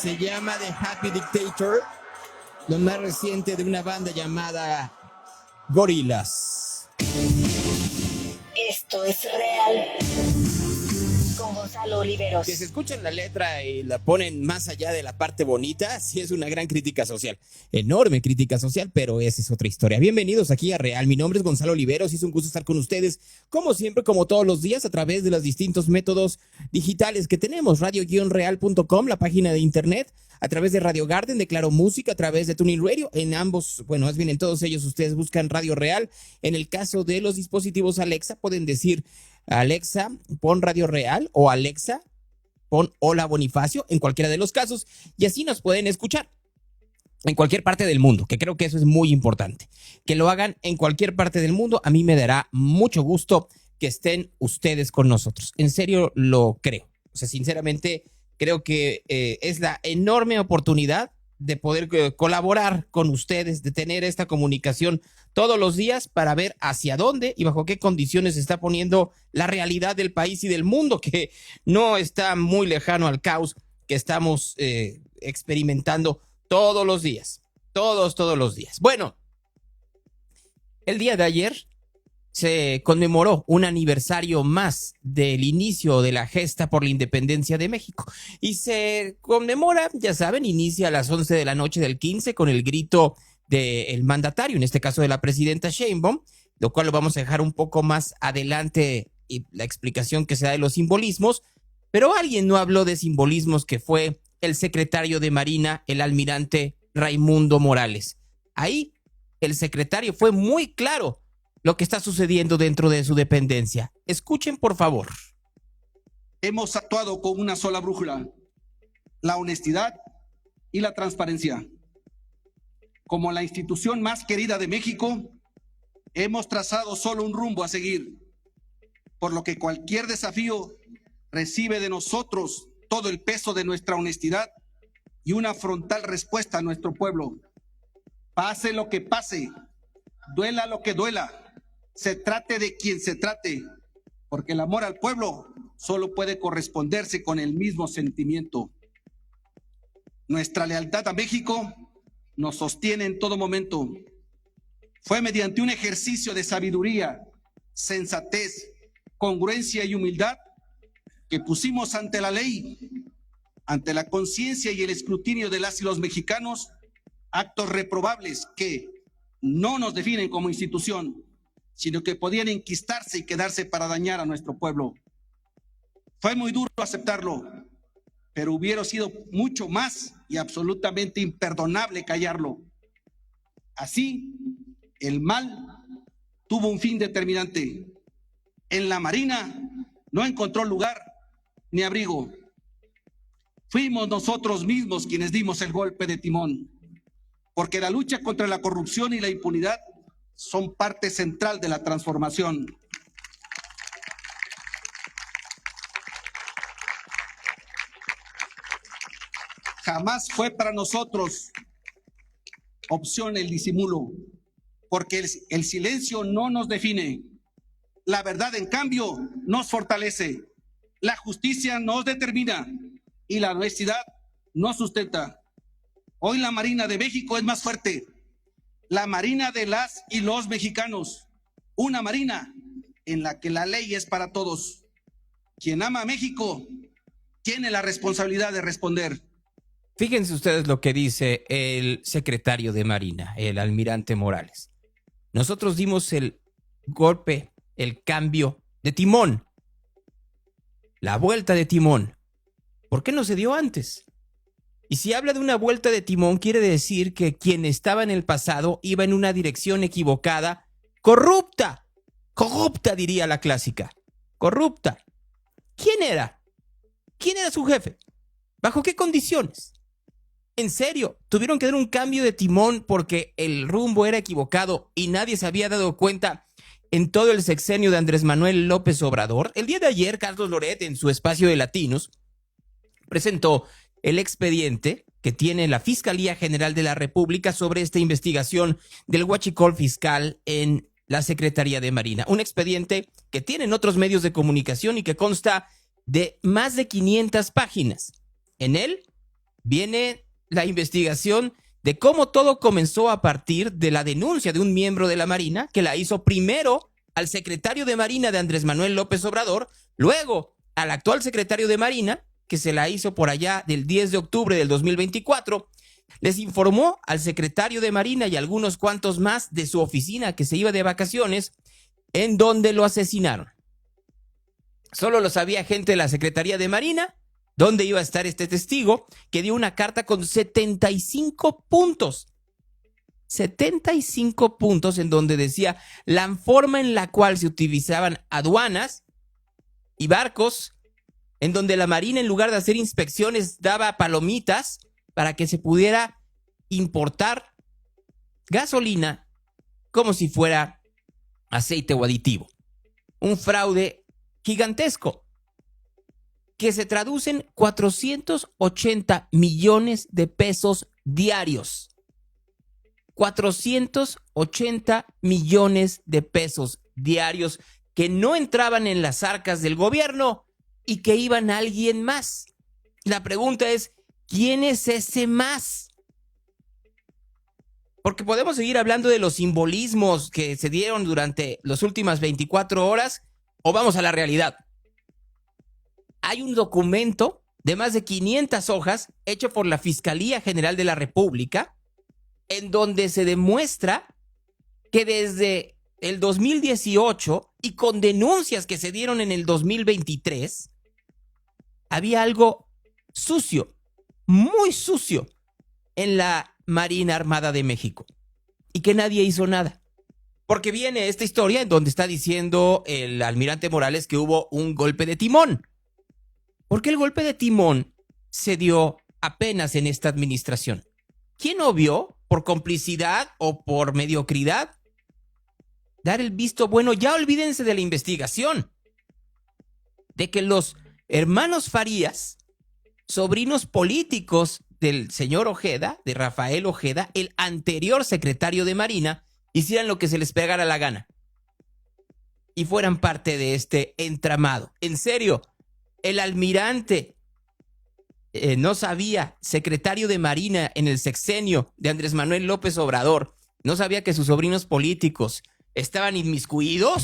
Se llama The Happy Dictator, lo más reciente de una banda llamada Gorillaz. Esto es real. Con Gonzalo Oliveros. Que se escuchan la letra y la ponen más allá de la parte bonita, sí es una gran crítica social. Enorme crítica social, pero esa es otra historia. Bienvenidos aquí a Real. Mi nombre es Gonzalo Oliveros y es un gusto estar con ustedes, como siempre, como todos los días, a través de los distintos métodos digitales que tenemos. Radio-real.com, la página de internet, a través de Radio Garden, de Claro Música, a través de Tuning Radio. En ambos, bueno, más bien en todos ellos, ustedes buscan Radio Real. En el caso de los dispositivos Alexa, pueden decir: Alexa, pon Radio Real, o Alexa, pon Hola Bonifacio, en cualquiera de los casos, y así nos pueden escuchar en cualquier parte del mundo, que creo que eso es muy importante. Que lo hagan en cualquier parte del mundo, a mí me dará mucho gusto que estén ustedes con nosotros. En serio lo creo. O sea, sinceramente creo que es la enorme oportunidad de poder colaborar con ustedes, de tener esta comunicación todos los días para ver hacia dónde y bajo qué condiciones se está poniendo la realidad del país y del mundo, que no está muy lejano al caos que estamos experimentando todos los días, todos los días. Bueno, el día de ayer se conmemoró un aniversario más del inicio de la gesta por la independencia de México. Y se conmemora, ya saben, inicia a las 11 de la noche del 15 con el grito del mandatario, en este caso de la presidenta Sheinbaum, lo cual lo vamos a dejar un poco más adelante y la explicación que se da de los simbolismos. Pero alguien no habló de simbolismos, que fue el secretario de Marina, el almirante Raimundo Morales. Ahí el secretario fue muy claro lo que está sucediendo dentro de su dependencia. Escuchen, por favor. Hemos actuado con una sola brújula: la honestidad y la transparencia. Como la institución más querida de México, hemos trazado solo un rumbo a seguir, por lo que cualquier desafío recibe de nosotros todo el peso de nuestra honestidad y una frontal respuesta a nuestro pueblo. Pase lo que pase, duela lo que duela, se trate de quien se trate, porque el amor al pueblo solo puede corresponderse con el mismo sentimiento. Nuestra lealtad a México nos sostiene en todo momento. Fue mediante un ejercicio de sabiduría, sensatez, congruencia y humildad que pusimos ante la ley, ante la conciencia y el escrutinio de las y los mexicanos, actos reprobables que no nos definen como institución, sino que podían enquistarse y quedarse para dañar a nuestro pueblo. Fue muy duro aceptarlo, pero hubiera sido mucho más y absolutamente imperdonable callarlo. Así, el mal tuvo un fin determinante. En la Marina no encontró lugar ni abrigo. Fuimos nosotros mismos quienes dimos el golpe de timón, porque la lucha contra la corrupción y la impunidad son parte central de la transformación. Jamás fue para nosotros opción el disimulo, porque el silencio no nos define. La verdad, en cambio, nos fortalece. La justicia nos determina y la honestidad nos sustenta. Hoy la Marina de México es más fuerte. La Marina de las y los mexicanos. Una Marina en la que la ley es para todos. Quien ama a México tiene la responsabilidad de responder. Fíjense ustedes lo que dice el secretario de Marina, el almirante Morales. Nosotros dimos el golpe, el cambio de timón, la vuelta de timón. ¿Por qué no se dio antes? Y si habla de una vuelta de timón, quiere decir que quien estaba en el pasado iba en una dirección equivocada, corrupta diría la clásica, corrupta. ¿Quién era? ¿Quién era su jefe? ¿Bajo qué condiciones? En serio, tuvieron que dar un cambio de timón porque el rumbo era equivocado y nadie se había dado cuenta en todo el sexenio de Andrés Manuel López Obrador. El día de ayer, Carlos Loret, en su espacio de Latinos, presentó el expediente que tiene la Fiscalía General de la República sobre esta investigación del huachicol fiscal en la Secretaría de Marina. Un expediente que tienen otros medios de comunicación y que consta de más de 500 páginas. En él viene la investigación de cómo todo comenzó a partir de la denuncia de un miembro de la Marina que la hizo primero al secretario de Marina de Andrés Manuel López Obrador, luego al actual secretario de Marina, que se la hizo por allá del 10 de octubre del 2024, les informó al secretario de Marina y algunos cuantos más de su oficina que se iba de vacaciones, en donde lo asesinaron. Solo lo sabía gente de la Secretaría de Marina, dónde iba a estar este testigo, que dio una carta con 75 puntos. 75 puntos en donde decía la forma en la cual se utilizaban aduanas y barcos, en donde la Marina, en lugar de hacer inspecciones, daba palomitas para que se pudiera importar gasolina como si fuera aceite o aditivo. Un fraude gigantesco que se traduce en 480 millones de pesos diarios. 480 millones de pesos diarios que no entraban en las arcas del gobierno y que iban a alguien más. La pregunta es, ¿quién es ese más? Porque podemos seguir hablando de los simbolismos que se dieron durante las últimas 24 horas o vamos a la realidad. Hay un documento de más de 500 hojas hecho por la Fiscalía General de la República en donde se demuestra que desde el 2018 y con denuncias que se dieron en el 2023, había algo sucio, muy sucio en la Marina Armada de México y que nadie hizo nada. Porque viene esta historia en donde está diciendo el almirante Morales que hubo un golpe de timón. ¿Por qué el golpe de timón se dio apenas en esta administración? ¿Quién no vio, por complicidad o por mediocridad, dar el visto bueno? Ya olvídense de la investigación, de que los hermanos Farías, sobrinos políticos del señor Ojeda, de Rafael Ojeda, el anterior secretario de Marina, hicieran lo que se les pegara la gana y fueran parte de este entramado. En serio, el almirante no sabía, secretario de Marina en el sexenio de Andrés Manuel López Obrador, no sabía que sus sobrinos políticos estaban inmiscuidos.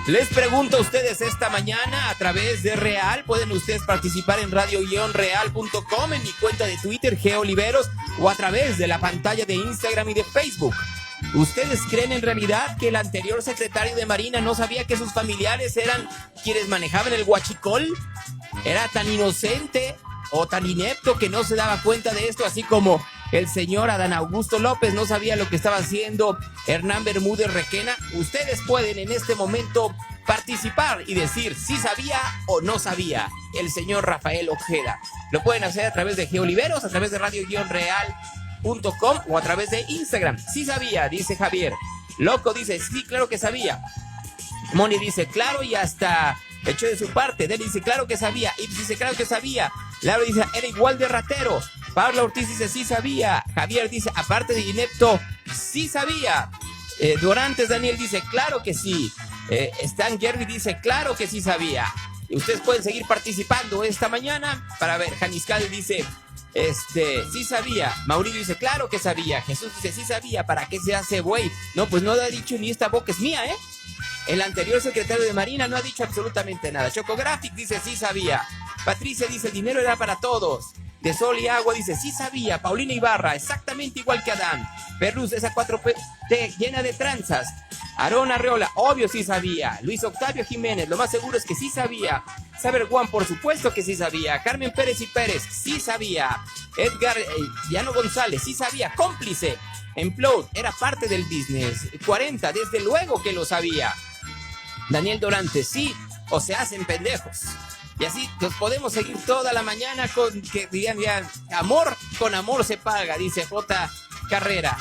Les pregunto a ustedes esta mañana a través de Real. Pueden ustedes participar en radio-real.com, en mi cuenta de Twitter, Geoliveros, o a través de la pantalla de Instagram y de Facebook. ¿Ustedes creen en realidad que el anterior secretario de Marina no sabía que sus familiares eran quienes manejaban el huachicol? ¿Era tan inocente o tan inepto que no se daba cuenta de esto, así como el señor Adán Augusto López no sabía lo que estaba haciendo Hernán Bermúdez Requena? Ustedes pueden en este momento participar y decir si sabía o no sabía el señor Rafael Ojeda. Lo pueden hacer a través de Geoliveros, a través de radio-real.com o a través de Instagram. Sí sabía, dice Javier. Loco dice, sí, claro que sabía. Moni dice, claro, y hasta echó de su parte. Deli dice, claro que sabía. Ips dice, claro que sabía. Laura dice, era igual de ratero. Paula Ortiz dice, sí sabía. Javier dice, aparte de inepto, sí sabía. Dorantes Daniel dice, claro que sí. Stan Jerry dice, claro que sí sabía. Y ustedes pueden seguir participando esta mañana para ver. Janiscal dice, sí sabía. Mauricio dice, claro que sabía. Jesús dice, sí sabía. ¿Para qué se hace güey? No, pues no ha dicho ni esta boca es mía, ¿eh? El anterior secretario de Marina no ha dicho absolutamente nada. Chocographic dice, sí sabía. Patricia dice, el dinero era para todos. De Sol y Agua dice, sí sabía. Paulina Ibarra, exactamente igual que Adán. Perruz, esa 4P llena de tranzas. Aarón Arreola, obvio sí sabía. Luis Octavio Jiménez, lo más seguro es que sí sabía. Saber Juan, por supuesto que sí sabía. Carmen Pérez y Pérez, sí sabía. Edgar Llano González, sí sabía. Cómplice. Emplode, era parte del business. 40, desde luego que lo sabía. Daniel Dorante, sí, o se hacen pendejos. Y así nos podemos seguir toda la mañana con que digan ya, amor con amor se paga, dice J. Carrera.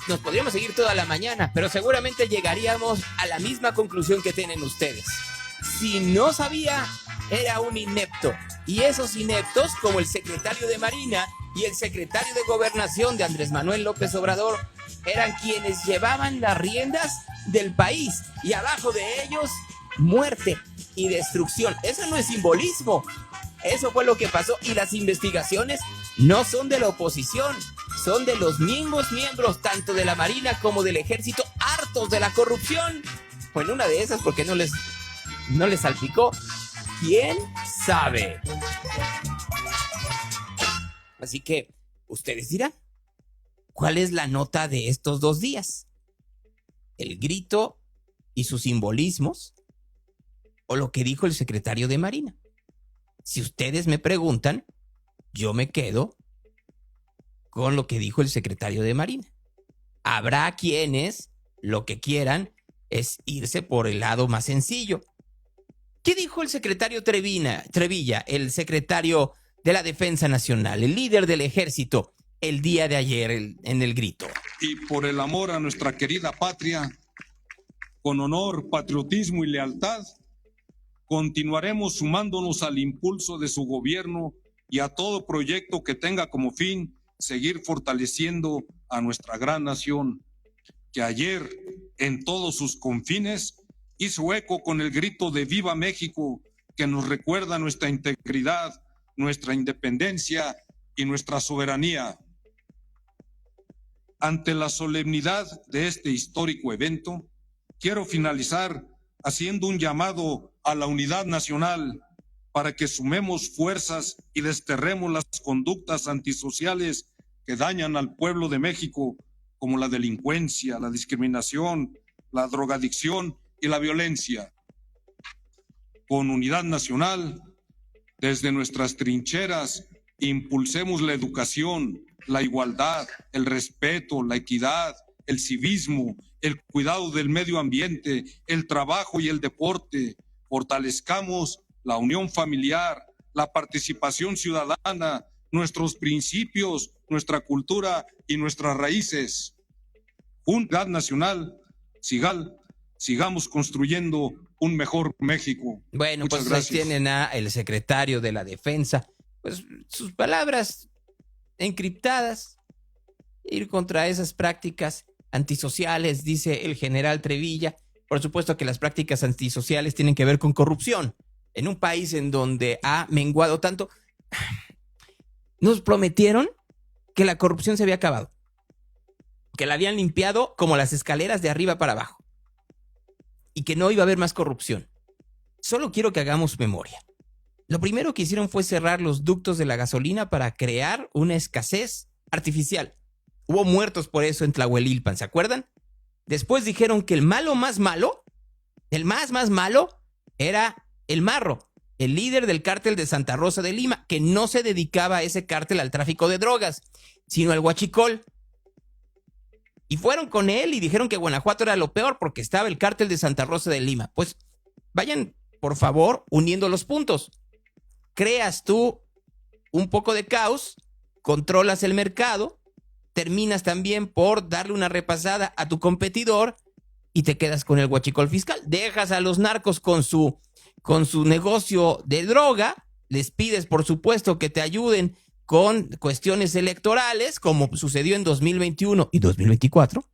Nos podríamos seguir toda la mañana, pero seguramente llegaríamos a la misma conclusión que tienen ustedes. Si no sabía, era un inepto. Y esos ineptos, como el secretario de Marina y el secretario de Gobernación de Andrés Manuel López Obrador, eran quienes llevaban las riendas del país. Y abajo de ellos, muerte y destrucción. Eso no es simbolismo. Eso fue lo que pasó y las investigaciones no son de la oposición, son de los mismos miembros tanto de la Marina como del Ejército hartos de la corrupción. Pues en una de esas, porque no les salpicó, ¿quién sabe? Así que ustedes dirán, ¿cuál es la nota de estos 2 días? ¿El grito y sus simbolismos o lo que dijo el secretario de Marina? Si ustedes me preguntan, yo me quedo con lo que dijo el secretario de Marina. Habrá quienes lo que quieran es irse por el lado más sencillo. ¿Qué dijo el secretario Trevilla, el secretario de la Defensa Nacional, el líder del Ejército, el día de ayer en el grito? Y por el amor a nuestra querida patria, con honor, patriotismo y lealtad, continuaremos sumándonos al impulso de su gobierno y a todo proyecto que tenga como fin seguir fortaleciendo a nuestra gran nación, que ayer en todos sus confines hizo eco con el grito de ¡Viva México!, que nos recuerda nuestra integridad, nuestra independencia y nuestra soberanía. Ante la solemnidad de este histórico evento, quiero finalizar haciendo un llamado a la unidad nacional para que sumemos fuerzas y desterremos las conductas antisociales que dañan al pueblo de México, como la delincuencia, la discriminación, la drogadicción y la violencia. Con unidad nacional, desde nuestras trincheras, impulsemos la educación, la igualdad, el respeto, la equidad, el civismo, el cuidado del medio ambiente, el trabajo y el deporte. Fortalezcamos la unión familiar, la participación ciudadana, nuestros principios, nuestra cultura y nuestras raíces. Unidad nacional, sigamos construyendo un mejor México. Bueno, Muchas pues gracias. ahí tienen al secretario de la Defensa, pues sus palabras encriptadas, ir contra esas prácticas antisociales, dice el general Trevilla. Por supuesto que las prácticas antisociales tienen que ver con corrupción. En un país en donde ha menguado tanto, nos prometieron que la corrupción se había acabado, que la habían limpiado como las escaleras de arriba para abajo y que no iba a haber más corrupción. Solo quiero que hagamos memoria. Lo primero que hicieron fue cerrar los ductos de la gasolina para crear una escasez artificial. Hubo muertos por eso en Tlahuelilpan, ¿se acuerdan? Después dijeron que el malo más malo, el más malo, era el Marro, el líder del cártel de Santa Rosa de Lima, que no se dedicaba a ese cártel al tráfico de drogas, sino al huachicol. Y fueron con él y dijeron que Guanajuato era lo peor porque estaba el cártel de Santa Rosa de Lima. Pues vayan, por favor, uniendo los puntos. Creas tú un poco de caos, controlas el mercado, terminas también por darle una repasada a tu competidor y te quedas con el huachicol fiscal. Dejas a los narcos con su negocio de droga, les pides por supuesto que te ayuden con cuestiones electorales, como sucedió en 2021 y 2024,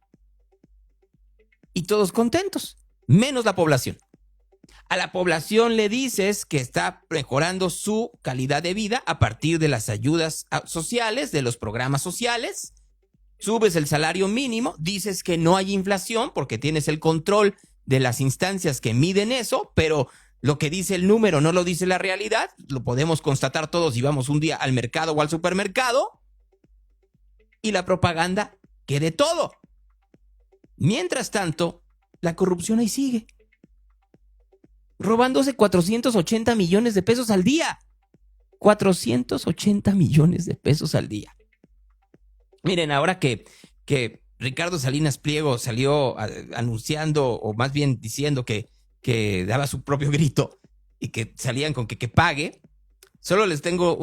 y todos contentos, menos la población. A la población le dices que está mejorando su calidad de vida a partir de las ayudas sociales, de los programas sociales, subes el salario mínimo, dices que no hay inflación porque tienes el control de las instancias que miden eso, pero lo que dice el número no lo dice la realidad, lo podemos constatar todos si vamos un día al mercado o al supermercado, y la propaganda que de todo. Mientras tanto, la corrupción ahí sigue, robándose 480 millones de pesos al día. 480 millones de pesos al día. Miren, ahora que Ricardo Salinas Pliego salió anunciando, o más bien diciendo que daba su propio grito y que salían con que pague, solo les tengo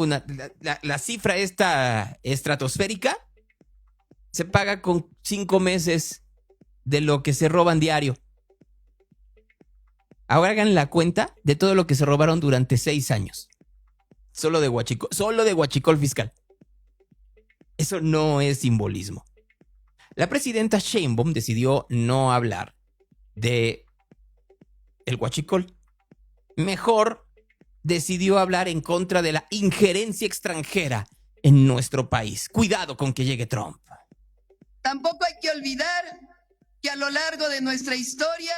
la cifra esta estratosférica, se paga con 5 meses de lo que se roban diario. Ahora hagan la cuenta de todo lo que se robaron durante 6 años. Solo de huachicol fiscal. Eso no es simbolismo. La presidenta Sheinbaum decidió no hablar de el huachicol. Mejor decidió hablar en contra de la injerencia extranjera en nuestro país. Cuidado con que llegue Trump. Tampoco hay que olvidar que a lo largo de nuestra historia,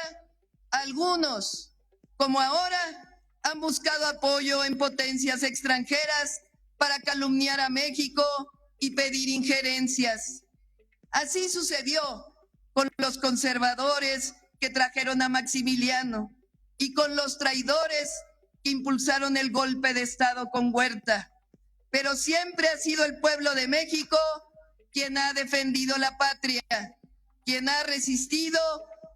algunos, como ahora, han buscado apoyo en potencias extranjeras para calumniar a México y pedir injerencias. Así sucedió con los conservadores que trajeron a Maximiliano y con los traidores que impulsaron el golpe de Estado con Huerta. Pero siempre ha sido el pueblo de México quien ha defendido la patria, quien ha resistido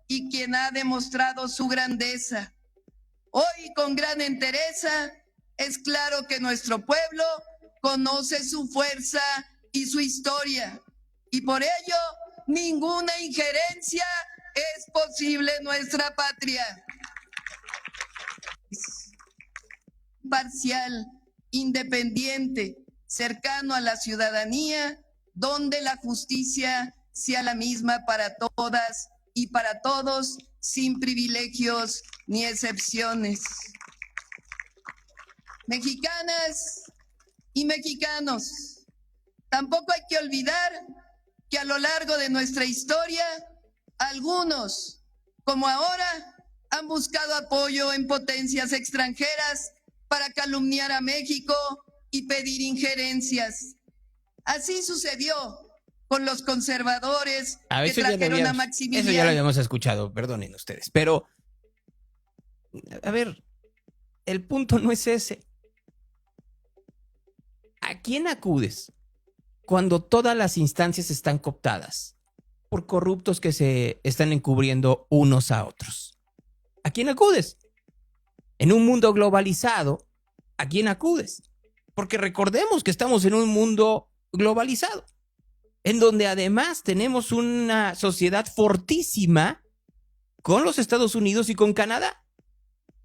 y quien ha demostrado su grandeza. Hoy, con gran entereza, es claro que nuestro pueblo conoce su fuerza y su historia, y por ello ninguna injerencia es posible en nuestra patria. Parcial, independiente, cercano a la ciudadanía, donde la justicia sea la misma para todas y para todos, sin privilegios ni excepciones. Mexicanas y mexicanos, tampoco hay que olvidar que a lo largo de nuestra historia, algunos, como ahora, han buscado apoyo en potencias extranjeras para calumniar a México y pedir injerencias. Así sucedió con los conservadores que trajeron a Maximiliano. Eso ya lo habíamos escuchado, perdonen ustedes. Pero, a ver, el punto no es ese. ¿A quién acudes cuando todas las instancias están cooptadas por corruptos que se están encubriendo unos a otros? ¿A quién acudes? En un mundo globalizado, ¿a quién acudes? Porque recordemos que estamos en un mundo globalizado, en donde además tenemos una sociedad fortísima con los Estados Unidos y con Canadá,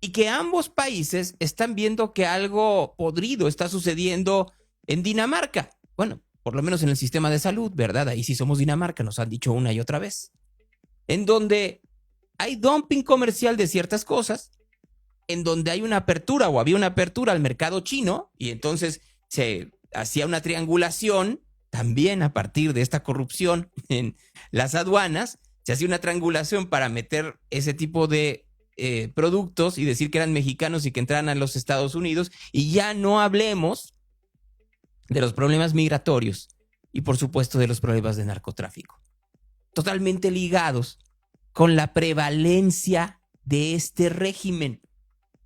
y que ambos países están viendo que algo podrido está sucediendo en Dinamarca. Bueno, por lo menos en el sistema de salud, ¿verdad? Ahí sí somos Dinamarca, nos han dicho una y otra vez. En donde hay dumping comercial de ciertas cosas, en donde hay una apertura o había una apertura al mercado chino, y entonces se hacía una triangulación también a partir de esta corrupción en las aduanas, se hacía una triangulación para meter ese tipo de productos y decir que eran mexicanos y que entraran a los Estados Unidos, y ya no hablemos de los problemas migratorios y por supuesto de los problemas de narcotráfico, totalmente ligados con la prevalencia de este régimen.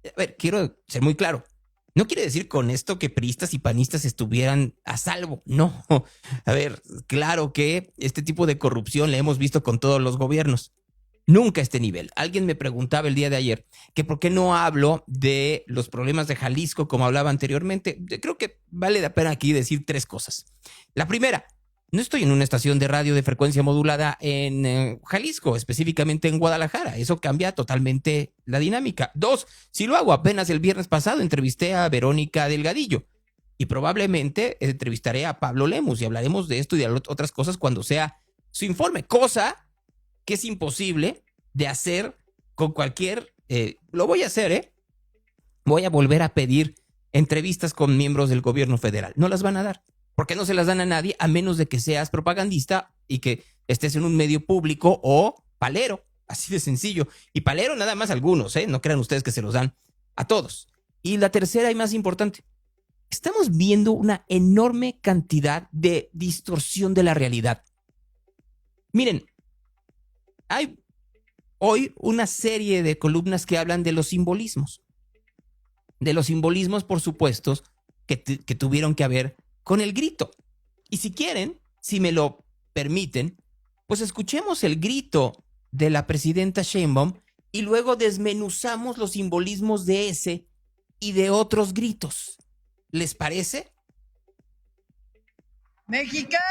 A ver, quiero ser muy claro. No quiere decir con esto que priistas y panistas estuvieran a salvo. No. A ver, claro que este tipo de corrupción la hemos visto con todos los gobiernos. Nunca a este nivel. Alguien me preguntaba el día de ayer que por qué no hablo de los problemas de Jalisco como hablaba anteriormente. Creo que vale la pena aquí decir tres cosas. La primera, no estoy en una estación de radio de frecuencia modulada en Jalisco, específicamente en Guadalajara. Eso cambia totalmente la dinámica. Dos, si lo hago, apenas el viernes pasado entrevisté a Verónica Delgadillo y probablemente entrevistaré a Pablo Lemus y hablaremos de esto y de otras cosas cuando sea su informe, cosa que es imposible de hacer con cualquier... lo voy a hacer, voy a volver a pedir entrevistas con miembros del gobierno federal. No las van a dar, porque no se las dan a nadie a menos de que seas propagandista y que estés en un medio público o palero, así de sencillo. Y palero nada más algunos, no crean ustedes que se los dan a todos. Y la tercera y más importante, estamos viendo una enorme cantidad de distorsión de la realidad. Miren, hay hoy una serie de columnas que hablan de los simbolismos. De los simbolismos, por supuesto, que tuvieron que haber con el grito. Y si quieren, si me lo permiten, pues escuchemos el grito de la presidenta Sheinbaum y luego desmenuzamos los simbolismos de ese y de otros gritos. ¿Les parece? Mexicanas,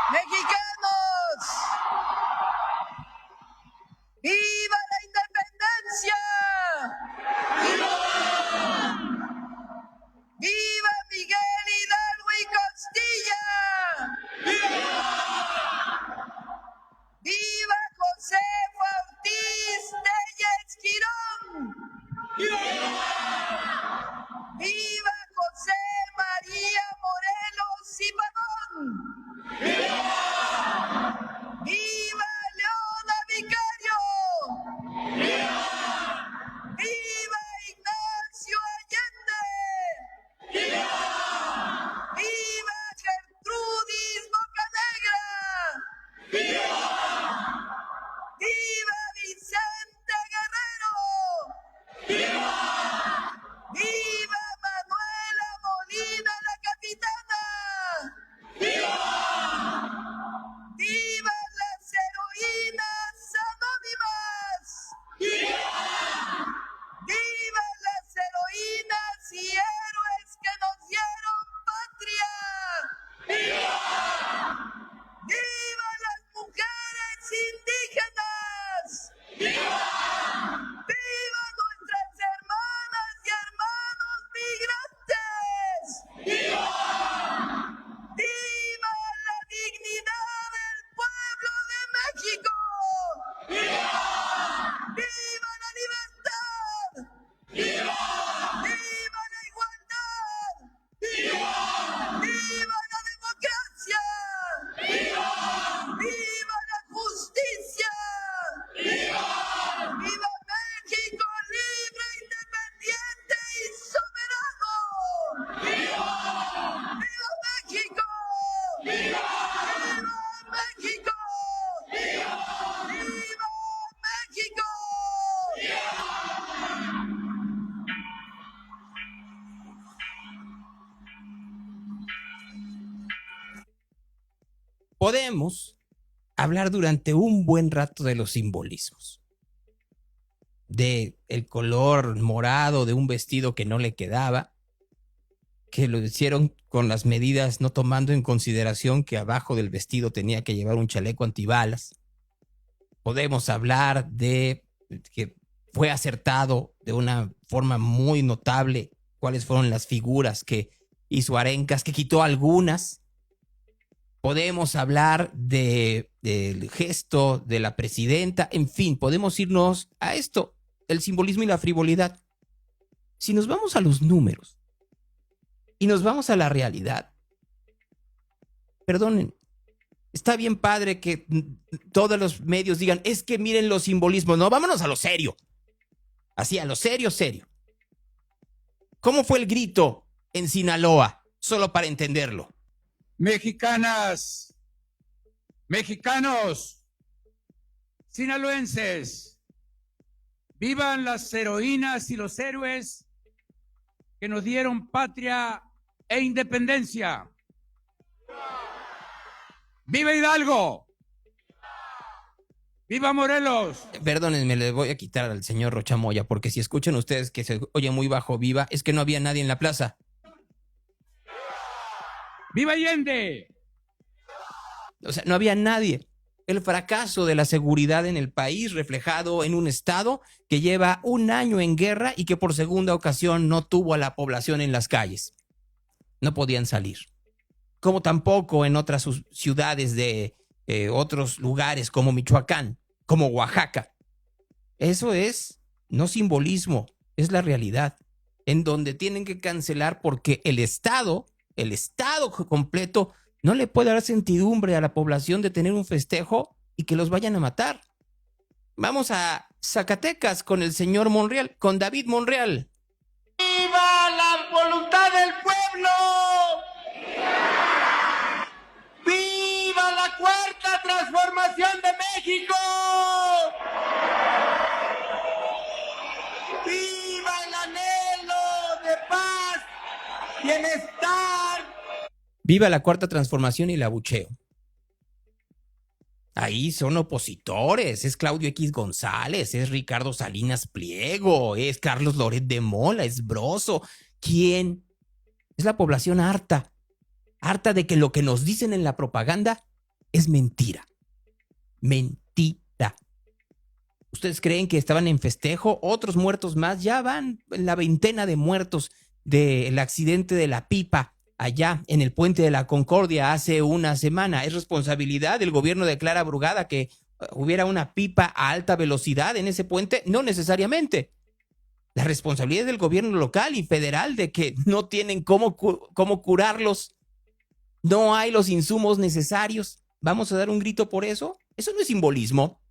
mexicanos, ¡viva la independencia! ¡Viva! ¡Viva Miguel Hidalgo y Costilla! ¡Viva! ¡Viva Josefa Ortiz Telles Girón! ¡Viva! podemos hablar durante un buen rato de los simbolismos, de el color morado de un vestido que no le quedaba, que lo hicieron con las medidas no tomando en consideración que abajo del vestido tenía que llevar un chaleco antibalas. Podemos hablar de que fue acertado de una forma muy notable cuáles fueron las figuras que hizo Arencas, que quitó algunas. Podemos hablar del gesto de la presidenta. En fin, podemos irnos a esto, el simbolismo y la frivolidad. Si nos vamos a los números y nos vamos a la realidad, perdonen, está bien padre que todos los medios digan, es que miren los simbolismos. No, vámonos a lo serio. Así, a lo serio, serio. ¿Cómo fue el grito en Sinaloa? Solo para entenderlo. Mexicanas, mexicanos, sinaloenses, vivan las heroínas y los héroes que nos dieron patria e independencia. ¡Viva Hidalgo! ¡Viva Morelos! Perdónenme, le voy a quitar al señor Rochamoya, porque si escuchan ustedes que se oye muy bajo viva, es que no había nadie en la plaza. ¡Viva Allende! O sea, no había nadie. El fracaso de la seguridad en el país reflejado en un estado que lleva un año en guerra y que por segunda ocasión no tuvo a la población en las calles. No podían salir. Como tampoco en otras ciudades de otros lugares como Michoacán, como Oaxaca. Eso es no simbolismo, es la realidad, en donde tienen que cancelar porque el Estado completo no le puede dar certidumbre a la población de tener un festejo y que los vayan a matar. Vamos a Zacatecas con el señor Monreal, con David Monreal. ¡Viva la voluntad del pueblo! ¡Viva la cuarta transformación de México! ¡Viva el anhelo de paz, bienestar! Viva la cuarta transformación y el abucheo. Ahí son opositores, es Claudio X González, es Ricardo Salinas Pliego, es Carlos Loret de Mola, es Broso. ¿Quién? Es la población harta de que lo que nos dicen en la propaganda es mentira. Mentira. ¿Ustedes creen que estaban en festejo? Otros muertos más, ya van en la veintena de muertos del accidente de la pipa allá en el Puente de la Concordia hace una semana. ¿Es responsabilidad del gobierno de Clara Brugada que hubiera una pipa a alta velocidad en ese puente? No necesariamente. La responsabilidad es del gobierno local y federal de que no tienen cómo curarlos. No hay los insumos necesarios. ¿Vamos a dar un grito por eso? Eso no es simbolismo.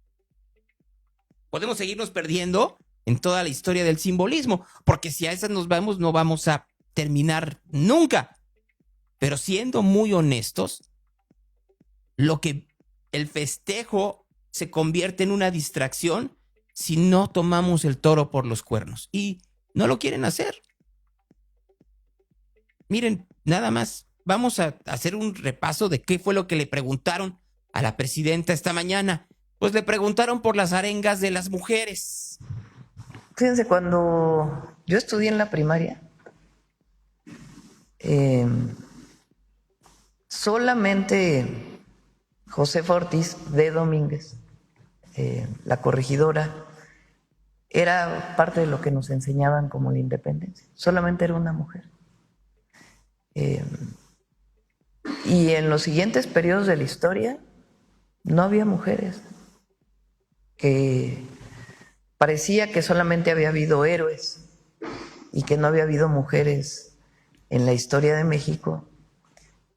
Podemos seguirnos perdiendo en toda la historia del simbolismo, porque si a esas nos vamos, no vamos a terminar nunca. Pero siendo muy honestos, lo que el festejo se convierte en una distracción si no tomamos el toro por los cuernos. Y no lo quieren hacer. Miren, nada más, vamos a hacer un repaso de qué fue lo que le preguntaron a la presidenta esta mañana. Pues le preguntaron por las arengas de las mujeres. Fíjense, cuando yo estudié en la primaria, solamente Josefa Ortiz de Domínguez, la corregidora, era parte de lo que nos enseñaban como la independencia. Solamente era una mujer. Y en los siguientes periodos de la historia no había mujeres. Que parecía que solamente había habido héroes y que no había habido mujeres en la historia de México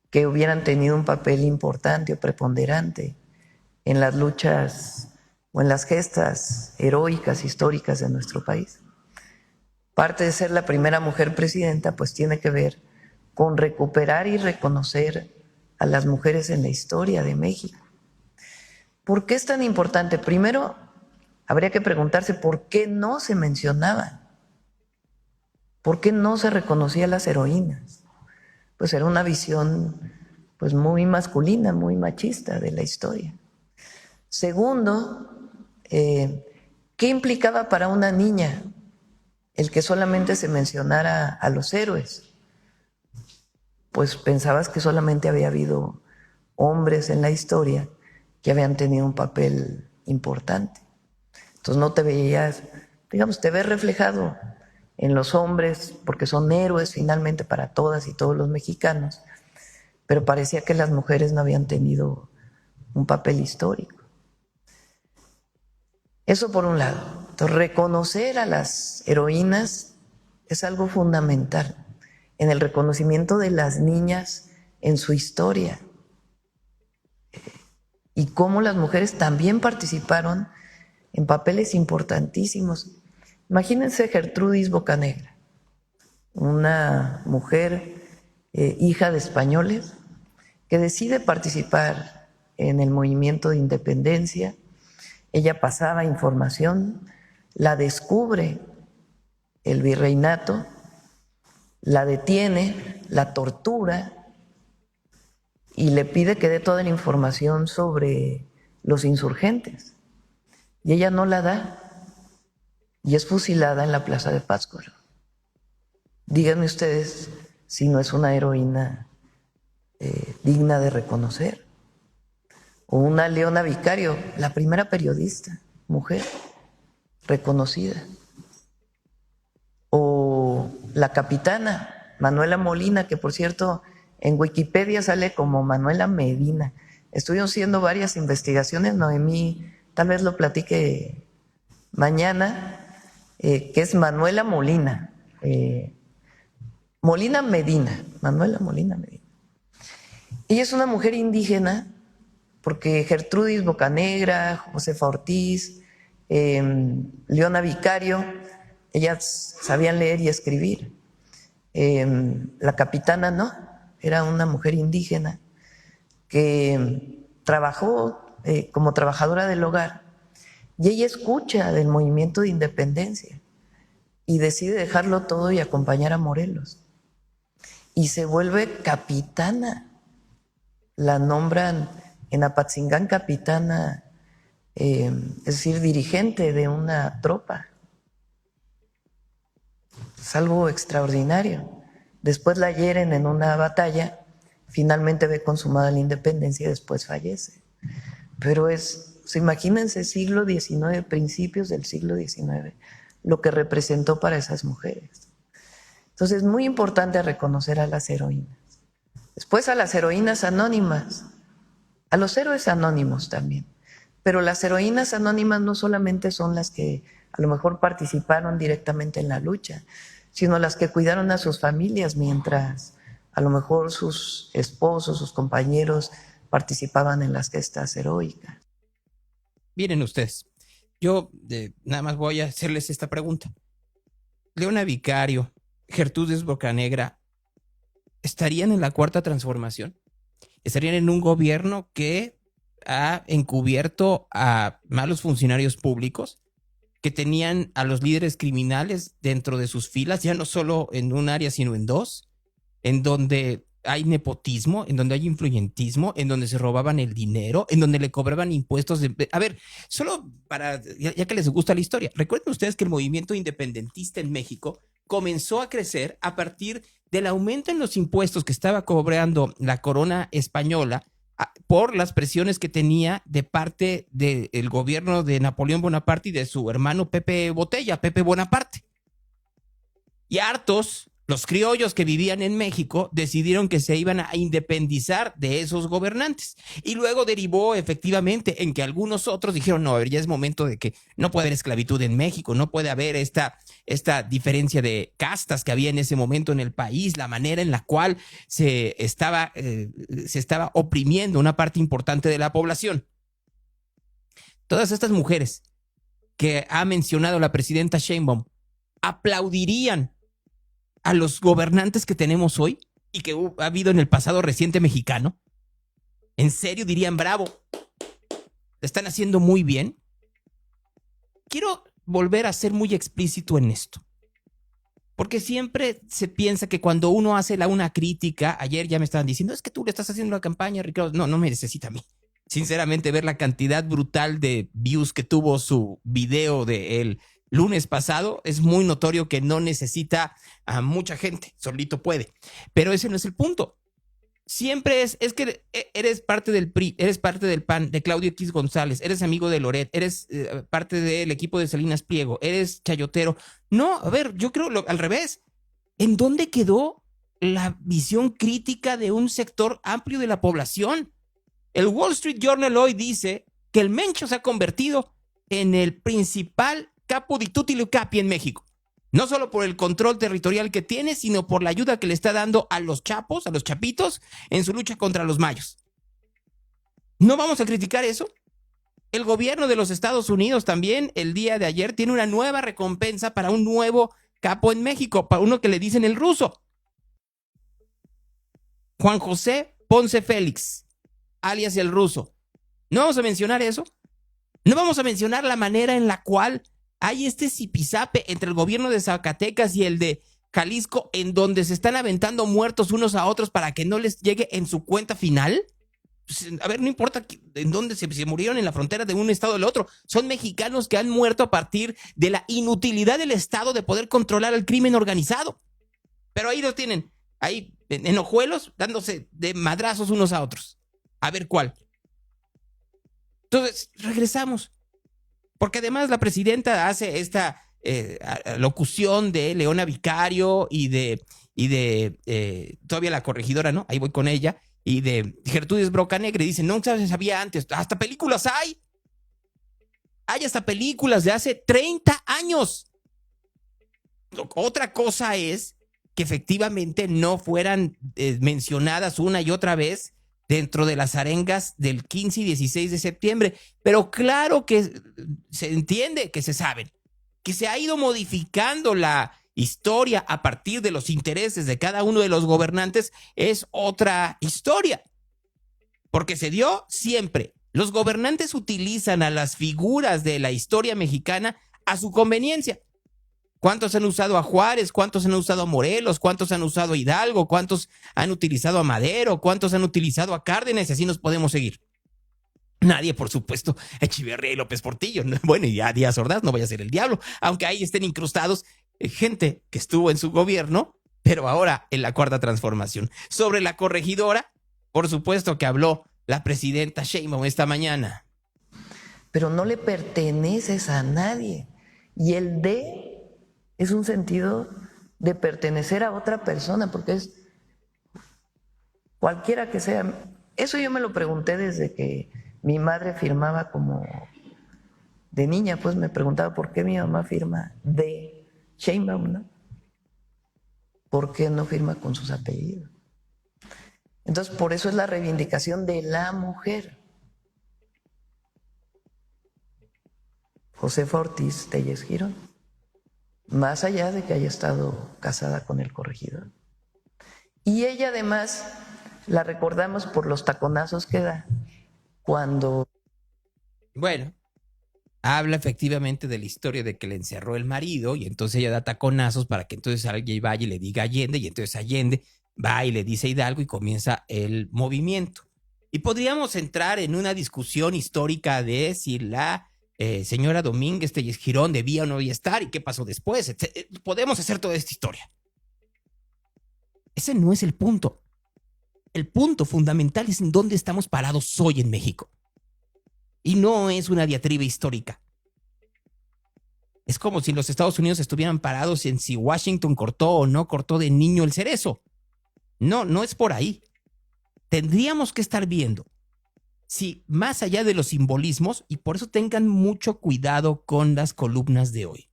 que hubieran tenido un papel importante o preponderante en las luchas o en las gestas heroicas históricas de nuestro país. Parte de ser la primera mujer presidenta pues tiene que ver con recuperar y reconocer a las mujeres en la historia de México. ¿Por qué es tan importante? Primero, habría que preguntarse por qué no se mencionaban, por qué no se reconocía a las heroínas. Pues era una visión pues muy masculina, muy machista de la historia. Segundo, ¿qué implicaba para una niña el que solamente se mencionara a los héroes? Pues pensabas que solamente había habido hombres en la historia que habían tenido un papel importante. Entonces no te veías, digamos, te ves reflejado en los hombres porque son héroes finalmente para todas y todos los mexicanos, pero parecía que las mujeres no habían tenido un papel histórico. Eso por un lado. Entonces, reconocer a las heroínas es algo fundamental en el reconocimiento de las niñas en su historia y cómo las mujeres también participaron en papeles importantísimos. Imagínense Gertrudis Bocanegra, una mujer hija de españoles que decide participar en el movimiento de independencia. Ella pasaba información, la descubre el virreinato, la detiene, la tortura y le pide que dé toda la información sobre los insurgentes. Y ella no la da y es fusilada en la Plaza de Pátzcuaro. Díganme ustedes si no es una heroína digna de reconocer. O una Leona Vicario, la primera periodista, mujer, reconocida. O la capitana Manuela Molina, que por cierto en Wikipedia sale como Manuela Medina. Estuvimos haciendo varias investigaciones, Noemí tal vez lo platique mañana, que es Manuela Molina, Molina Medina, Manuela Molina Medina. Ella es una mujer indígena porque Gertrudis Bocanegra, Josefa Ortiz, Leona Vicario, ellas sabían leer y escribir. La capitana no, era una mujer indígena que trabajó como trabajadora del hogar y ella escucha del movimiento de independencia y decide dejarlo todo y acompañar a Morelos. Y se vuelve capitana, la nombran en Apatzingán capitana, es decir, dirigente de una tropa. Es algo extraordinario. Después la hieren en una batalla, finalmente ve consumada la independencia y después fallece. Pero imagínense siglo XIX, principios del siglo XIX, lo que representó para esas mujeres. Entonces es muy importante reconocer a las heroínas. Después a las heroínas anónimas, a los héroes anónimos también. Pero las heroínas anónimas no solamente son las que a lo mejor participaron directamente en la lucha, sino las que cuidaron a sus familias mientras a lo mejor sus esposos, sus compañeros participaban en las gestas heroicas. Miren ustedes, yo nada más voy a hacerles esta pregunta. Leona Vicario, Gertrudis Bocanegra, ¿estarían en la Cuarta Transformación? ¿Estarían en un gobierno que ha encubierto a malos funcionarios públicos, que tenían a los líderes criminales dentro de sus filas, ya no solo en un área, sino en dos, en donde hay nepotismo, en donde hay influyentismo, en donde se robaban el dinero, en donde le cobraban impuestos? A ver, solo para, ya que les gusta la historia, recuerden ustedes que el movimiento independentista en México comenzó a crecer a partir del aumento en los impuestos que estaba cobrando la corona española por las presiones que tenía de parte del gobierno de Napoleón Bonaparte y de su hermano Pepe Botella, Pepe Bonaparte. Y hartos, los criollos que vivían en México decidieron que se iban a independizar de esos gobernantes. Y luego derivó efectivamente en que algunos otros dijeron, no, a ver, ya es momento de que no puede haber esclavitud en México, no puede haber esta diferencia de castas que había en ese momento en el país, la manera en la cual se estaba oprimiendo una parte importante de la población. Todas estas mujeres que ha mencionado la presidenta Sheinbaum aplaudirían a los gobernantes que tenemos hoy y que ha habido en el pasado reciente mexicano. ¿En serio dirían bravo? ¿Lo están haciendo muy bien? Quiero volver a ser muy explícito en esto. Porque siempre se piensa que cuando uno hace una crítica, ayer ya me estaban diciendo, es que tú le estás haciendo la campaña, Ricardo. No, no me necesita a mí. Sinceramente, ver la cantidad brutal de views que tuvo su video del lunes pasado, es muy notorio que no necesita a mucha gente, solito puede. Pero ese no es el punto. Siempre es que eres parte del PRI, eres parte del PAN, de Claudio X González, eres amigo de Loret, eres parte del equipo de Salinas Pliego, eres chayotero. No, a ver, yo creo al revés. ¿En dónde quedó la visión crítica de un sector amplio de la población? El Wall Street Journal hoy dice que el Mencho se ha convertido en el principal capo di tutti li capi en México. No solo por el control territorial que tiene, sino por la ayuda que le está dando a los chapos, a los chapitos, en su lucha contra los mayos. ¿No vamos a criticar eso? El gobierno de los Estados Unidos también, el día de ayer, tiene una nueva recompensa para un nuevo capo en México, para uno que le dicen el ruso. Juan José Ponce Félix, alias el ruso. ¿No vamos a mencionar eso? ¿No vamos a mencionar la manera en la cual hay este zipizape entre el gobierno de Zacatecas y el de Jalisco, en donde se están aventando muertos unos a otros para que no les llegue en su cuenta final? Pues, a ver, no importa en dónde se murieron, en la frontera de un estado del otro. Son mexicanos que han muerto a partir de la inutilidad del Estado de poder controlar el crimen organizado. Pero ahí lo tienen, ahí en hojuelos, dándose de madrazos unos a otros. A ver cuál. Entonces, regresamos. Porque además la presidenta hace esta locución de Leona Vicario y de todavía la corregidora, ¿no? Ahí voy con ella. Y de Gertrudis Brocanegre. Dice, no se sabía antes. Hasta películas hay. Hay hasta películas de hace 30 años. Otra cosa es que efectivamente no fueran mencionadas una y otra vez dentro de las arengas del 15 y 16 de septiembre. Pero claro que se entiende, que se saben, que se ha ido modificando la historia a partir de los intereses de cada uno de los gobernantes, es otra historia. Porque se dio siempre. Los gobernantes utilizan a las figuras de la historia mexicana a su conveniencia. ¿Cuántos han usado a Juárez? ¿Cuántos han usado a Morelos? ¿Cuántos han usado a Hidalgo? ¿Cuántos han utilizado a Madero? ¿Cuántos han utilizado a Cárdenas? Y así nos podemos seguir. Nadie, por supuesto, Echeverría y López Portillo. Bueno, y a Díaz Ordaz, no vaya a ser el diablo, aunque ahí estén incrustados gente que estuvo en su gobierno, pero ahora en la Cuarta Transformación. Sobre la corregidora, por supuesto que habló la presidenta Sheinbaum esta mañana. Pero no le perteneces a nadie. Y el de es un sentido de pertenecer a otra persona, porque es cualquiera que sea. Eso yo me lo pregunté desde que mi madre firmaba como de niña, pues me preguntaba por qué mi mamá firma de Sheinbaum, ¿no? ¿Por qué no firma con sus apellidos? Entonces, por eso es la reivindicación de la mujer. Josefa Ortiz Telles Girón, más allá de que haya estado casada con el corregidor. Y ella además la recordamos por los taconazos que da cuando... Bueno, habla efectivamente de la historia de que le encerró el marido y entonces ella da taconazos para que entonces alguien vaya y le diga Allende, y entonces Allende va y le dice Hidalgo y comienza el movimiento. Y podríamos entrar en una discusión histórica de si la señora Domínguez Telles Girón debía o no debía estar y qué pasó después. Podemos hacer toda esta historia. Ese no es el punto. El punto fundamental es en dónde estamos parados hoy en México. Y no es una diatriba histórica. Es como si los Estados Unidos estuvieran parados en si Washington cortó o no cortó de niño el cerezo. No, no es por ahí. Tendríamos que estar viendo si más allá de los simbolismos, y por eso tengan mucho cuidado con las columnas de hoy.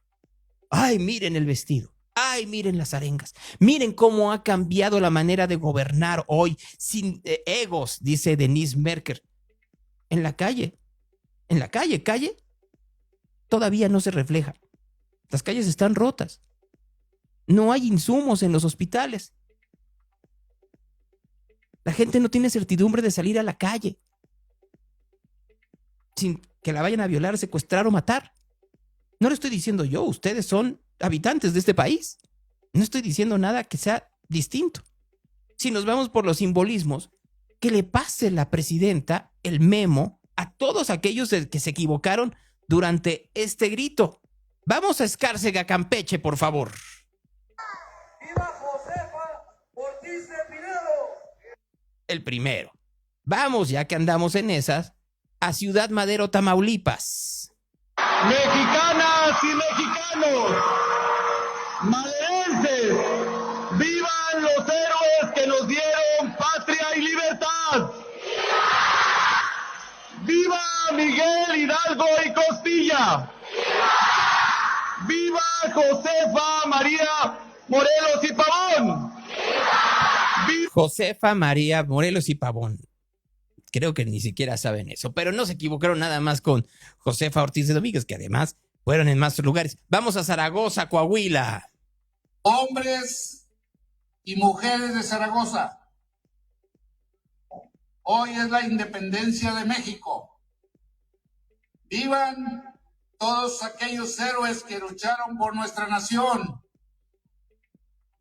Ay, miren el vestido. Ay, miren las arengas. Miren cómo ha cambiado la manera de gobernar hoy sin egos, dice Denise Merker. En la calle, todavía no se refleja. Las calles están rotas. No hay insumos en los hospitales. La gente no tiene certidumbre de salir a la calle sin que la vayan a violar, secuestrar o matar. No lo estoy diciendo yo, ustedes son habitantes de este país. No estoy diciendo nada que sea distinto. Si nos vamos por los simbolismos, que le pase la presidenta el memo a todos aquellos que se equivocaron durante este grito. Vamos a Escárcega, Campeche, por favor. ¡Viva Josefa Ortiz de Pinedo! El primero. Vamos, ya que andamos en esas, a Ciudad Madero, Tamaulipas. Mexicanas y mexicanos, maderenses, vivan los héroes que nos dieron patria y libertad. ¡Viva Miguel Hidalgo y Costilla! ¡Viva Josefa María Morelos y Pavón! Josefa María Morelos y Pavón. Creo que ni siquiera saben eso, pero no se equivocaron nada más con Josefa Ortiz de Domínguez, que además fueron en más lugares. Vamos a Zaragoza, Coahuila. Hombres y mujeres de Zaragoza, hoy es la independencia de México. Vivan todos aquellos héroes que lucharon por nuestra nación.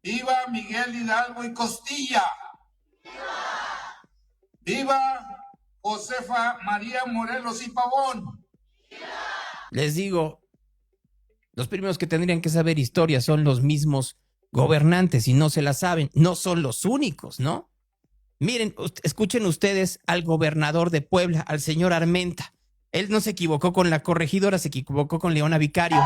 Viva Miguel Hidalgo y Costilla. Viva Josefa María Morelos y Pavón. Les digo, los primeros que tendrían que saber historia son los mismos gobernantes y no se la saben. No son los únicos, ¿no? Miren, escuchen ustedes al gobernador de Puebla, al señor Armenta. Él no se equivocó con la corregidora, se equivocó con Leona Vicario.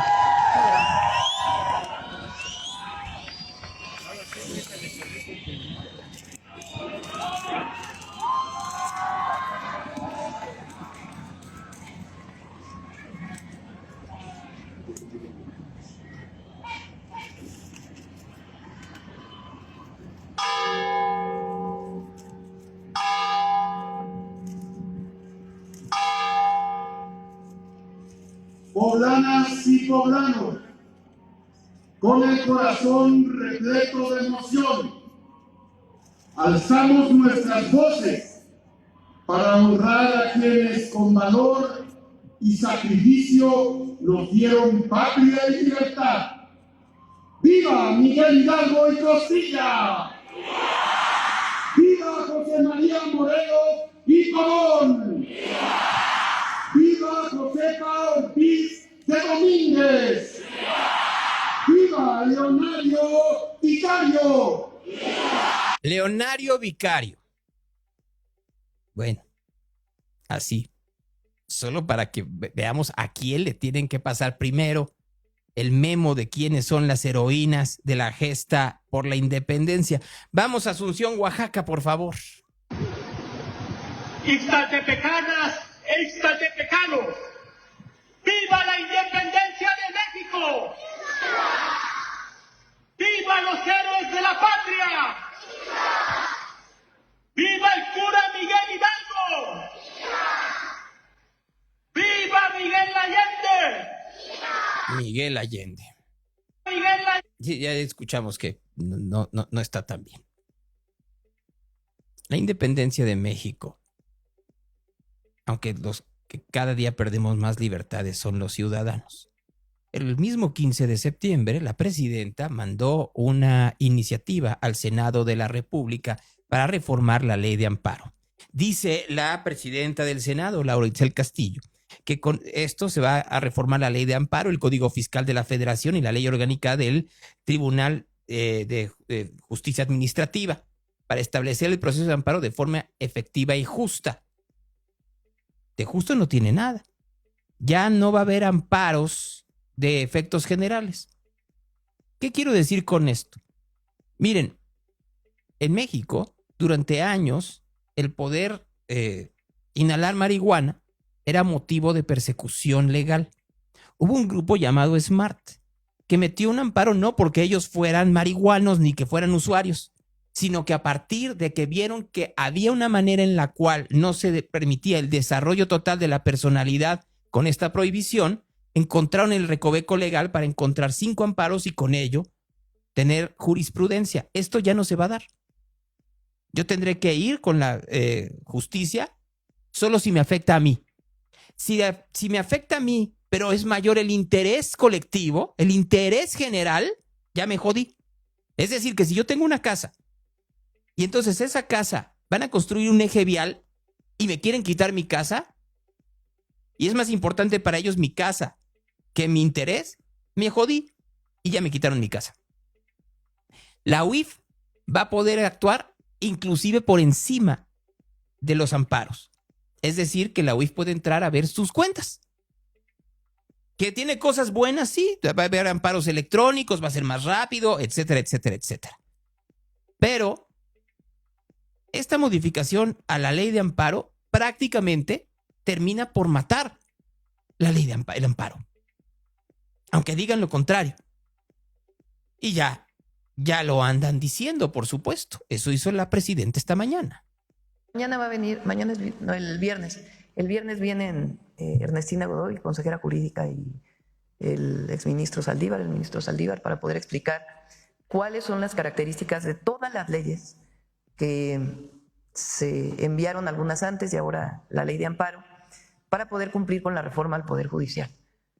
Poblanas y poblanos, con el corazón repleto de emoción, alzamos nuestras voces para honrar a quienes con valor y sacrificio nos dieron patria y libertad. ¡Viva Miguel Hidalgo y Costilla! ¡Viva José María Morelos y Pavón! ¡Viva Josefa Ortiz de Domínguez! ¡Viva Leonario Vicario! Leonario Vicario. Bueno, así. Solo para que veamos a quién le tienen que pasar primero el memo de quiénes son las heroínas de la gesta por la independencia. Vamos a Asunción, Oaxaca, por favor. Ixtaltepecanas e ixtaltepecanos, ¡viva la independencia de México! ¡Viva los héroes de la patria! ¡Viva el cura Miguel Hidalgo! ¡Viva Miguel Allende! Miguel Allende. Miguel Allende. Sí, ya escuchamos que no está tan bien. La independencia de México, aunque los que cada día perdemos más libertades son los ciudadanos. El mismo 15 de septiembre, la presidenta mandó una iniciativa al Senado de la República para reformar la ley de amparo. Dice la presidenta del Senado, Laura Itzel Castillo, que con esto se va a reformar la ley de amparo, el Código Fiscal de la Federación y la ley orgánica del Tribunal de Justicia Administrativa para establecer el proceso de amparo de forma efectiva y justa. De justo no tiene nada. Ya no va a haber amparos de efectos generales. ¿Qué quiero decir con esto? Miren, en México, durante años, el poder inhalar marihuana era motivo de persecución legal. Hubo un grupo llamado SMART que metió un amparo no porque ellos fueran marihuanos ni que fueran usuarios, sino que a partir de que vieron que había una manera en la cual no se permitía el desarrollo total de la personalidad con esta prohibición, encontraron el recoveco legal para encontrar 5 amparos y con ello tener jurisprudencia. Esto ya no se va a dar. Yo tendré que ir con la justicia solo si me afecta a mí. Si me afecta a mí, pero es mayor el interés colectivo, el interés general, ya me jodí. Es decir, que si yo tengo una casa y entonces esa casa van a construir un eje vial y me quieren quitar mi casa, y es más importante para ellos mi casa que mi interés, me jodí y ya me quitaron mi casa. La UIF va a poder actuar inclusive por encima de los amparos. Es decir, que la UIF puede entrar a ver sus cuentas. Que tiene cosas buenas, sí. Va a haber amparos electrónicos, va a ser más rápido, etcétera, etcétera, etcétera. Pero esta modificación a la ley de amparo prácticamente termina por matar la ley de el amparo. Aunque digan lo contrario. Y ya lo andan diciendo, por supuesto. Eso hizo la presidenta esta mañana. Mañana va a venir, el viernes. El viernes vienen Ernestina Godoy, consejera jurídica, y el ministro Saldívar, para poder explicar cuáles son las características de todas las leyes que se enviaron, algunas antes y ahora la ley de amparo, para poder cumplir con la reforma al Poder Judicial.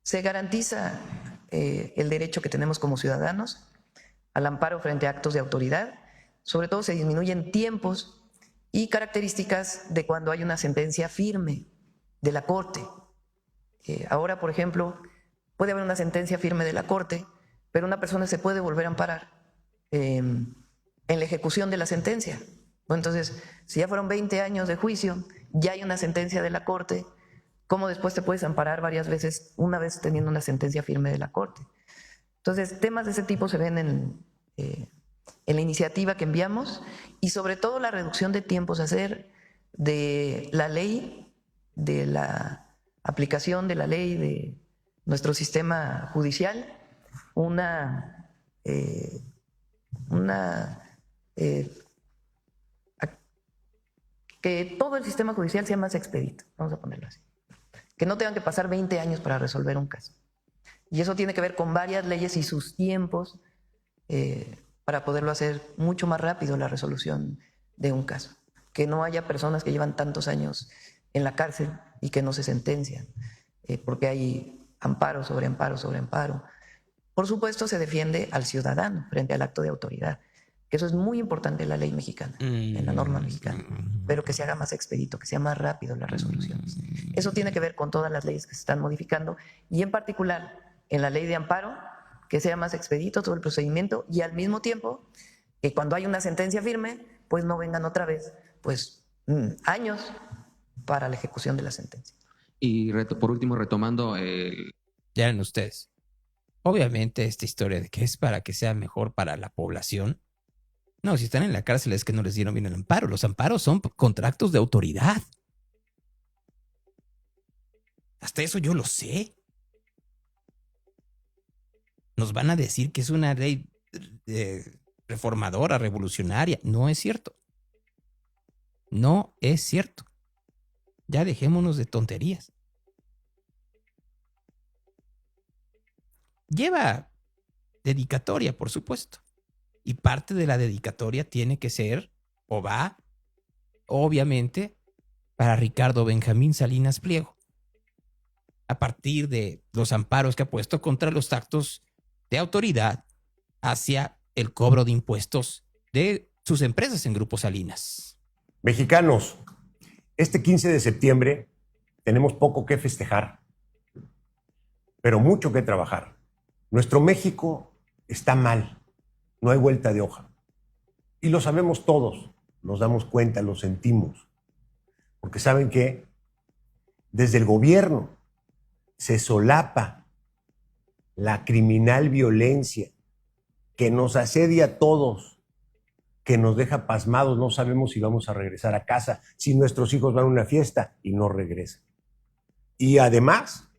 Se garantiza el derecho que tenemos como ciudadanos al amparo frente a actos de autoridad. Sobre todo se disminuyen tiempos y características de cuando hay una sentencia firme de la Corte. Ahora, por ejemplo, puede haber una sentencia firme de la Corte, pero una persona se puede volver a amparar en la ejecución de la sentencia. Entonces, si ya fueron 20 años de juicio, ya hay una sentencia de la Corte, ¿cómo después te puedes amparar varias veces, una vez teniendo una sentencia firme de la Corte? Entonces, temas de ese tipo se ven en la iniciativa que enviamos, y sobre todo la reducción de tiempos, hacer de la ley, de la aplicación de la ley de nuestro sistema judicial, que todo el sistema judicial sea más expedito, vamos a ponerlo así. Que no tengan que pasar 20 años para resolver un caso. Y eso tiene que ver con varias leyes y sus tiempos, para poderlo hacer mucho más rápido la resolución de un caso. Que no haya personas que llevan tantos años en la cárcel y que no se sentencian, porque hay amparo sobre amparo sobre amparo. Por supuesto, se defiende al ciudadano frente al acto de autoridad, que eso es muy importante en la ley mexicana, en la norma mexicana, pero que se haga más expedito, que sea más rápido las resoluciones. Eso tiene que ver con todas las leyes que se están modificando, y en particular en la ley de amparo, que sea más expedito todo el procedimiento, y al mismo tiempo que cuando hay una sentencia firme, pues no vengan otra vez años para la ejecución de la sentencia. Y por último, retomando Ya ven ustedes, obviamente esta historia de que es para que sea mejor para la población. No, si están en la cárcel es que no les dieron bien el amparo. Los amparos son contratos de autoridad. Hasta eso yo lo sé. Nos van a decir que es una ley reformadora, revolucionaria. No es cierto. No es cierto. Ya dejémonos de tonterías. Lleva dedicatoria, por supuesto. Y parte de la dedicatoria tiene que ser, o va, obviamente, para Ricardo Benjamín Salinas Pliego. A partir de los amparos que ha puesto contra los actos de autoridad hacia el cobro de impuestos de sus empresas en Grupo Salinas. Mexicanos, este 15 de septiembre tenemos poco que festejar, pero mucho que trabajar. Nuestro México está mal, no hay vuelta de hoja. Y lo sabemos todos, nos damos cuenta, lo sentimos. Porque saben que desde el gobierno se solapa la criminal violencia que nos asedia a todos, que nos deja pasmados, no sabemos si vamos a regresar a casa, si nuestros hijos van a una fiesta y no regresan. Y además,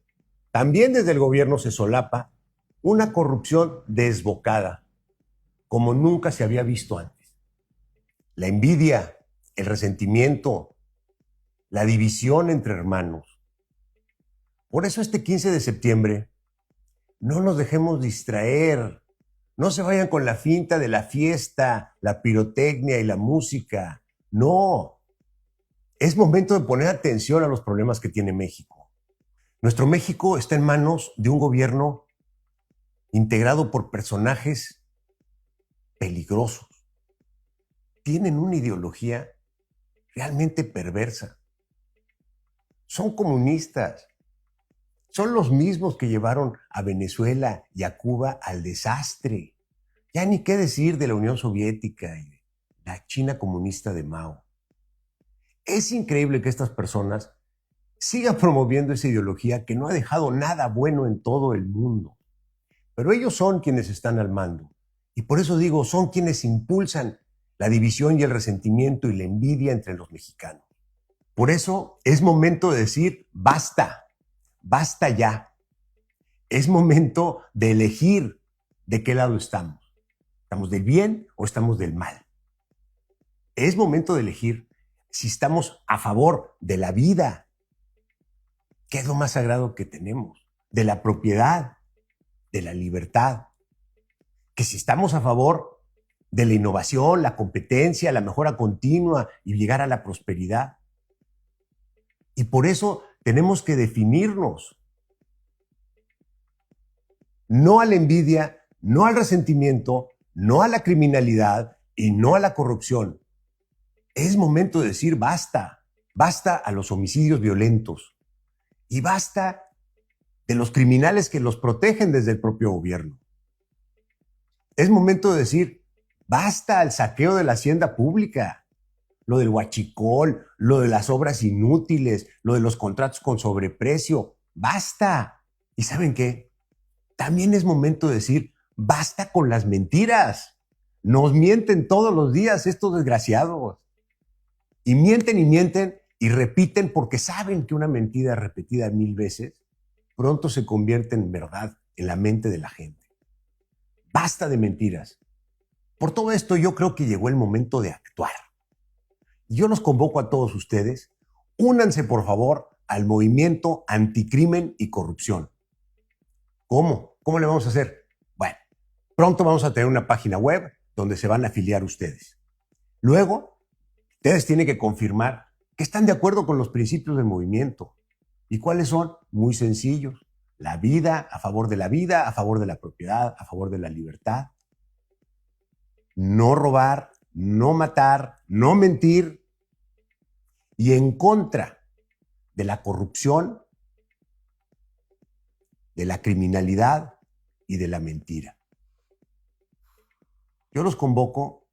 también desde el gobierno se solapa una corrupción desbocada, como nunca se había visto antes. La envidia, el resentimiento, la división entre hermanos. Por eso este 15 de septiembre no nos dejemos distraer, no se vayan con la finta de la fiesta, la pirotecnia y la música. No, es momento de poner atención a los problemas que tiene México. Nuestro México está en manos de un gobierno integrado por personajes peligrosos. Tienen una ideología realmente perversa. Son comunistas. Son los mismos que llevaron a Venezuela y a Cuba al desastre. Ya ni qué decir de la Unión Soviética y de la China comunista de Mao. Es increíble que estas personas sigan promoviendo esa ideología que no ha dejado nada bueno en todo el mundo. Pero ellos son quienes están al mando. Y por eso digo, son quienes impulsan la división y el resentimiento y la envidia entre los mexicanos. Por eso es momento de decir, basta. Basta ya. Es momento de elegir de qué lado estamos. ¿Estamos del bien o estamos del mal? Es momento de elegir si estamos a favor de la vida, que es lo más sagrado que tenemos, de la propiedad, de la libertad, que si estamos a favor de la innovación, la competencia, la mejora continua y llegar a la prosperidad. Y por eso tenemos que definirnos. No a la envidia, no al resentimiento, no a la criminalidad y no a la corrupción. Es momento de decir basta. Basta a los homicidios violentos. Y basta de los criminales que los protegen desde el propio gobierno. Es momento de decir basta al saqueo de la hacienda pública. Lo del huachicol, lo de las obras inútiles, lo de los contratos con sobreprecio. ¡Basta! ¿Y saben qué? También es momento de decir, basta con las mentiras. Nos mienten todos los días estos desgraciados. Y mienten y repiten porque saben que una mentira repetida 1000 veces pronto se convierte en verdad en la mente de la gente. Basta de mentiras. Por todo esto yo creo que llegó el momento de actuar. Yo los convoco a todos ustedes, únanse por favor al movimiento anticrimen y corrupción. ¿Cómo? ¿Cómo le vamos a hacer? Bueno, pronto vamos a tener una página web donde se van a afiliar ustedes. Luego, ustedes tienen que confirmar que están de acuerdo con los principios del movimiento. ¿Y cuáles son? Muy sencillos. La vida, a favor de la vida, a favor de la propiedad, a favor de la libertad. No robar, no matar, no mentir y en contra de la corrupción, de la criminalidad y de la mentira. Yo los convoco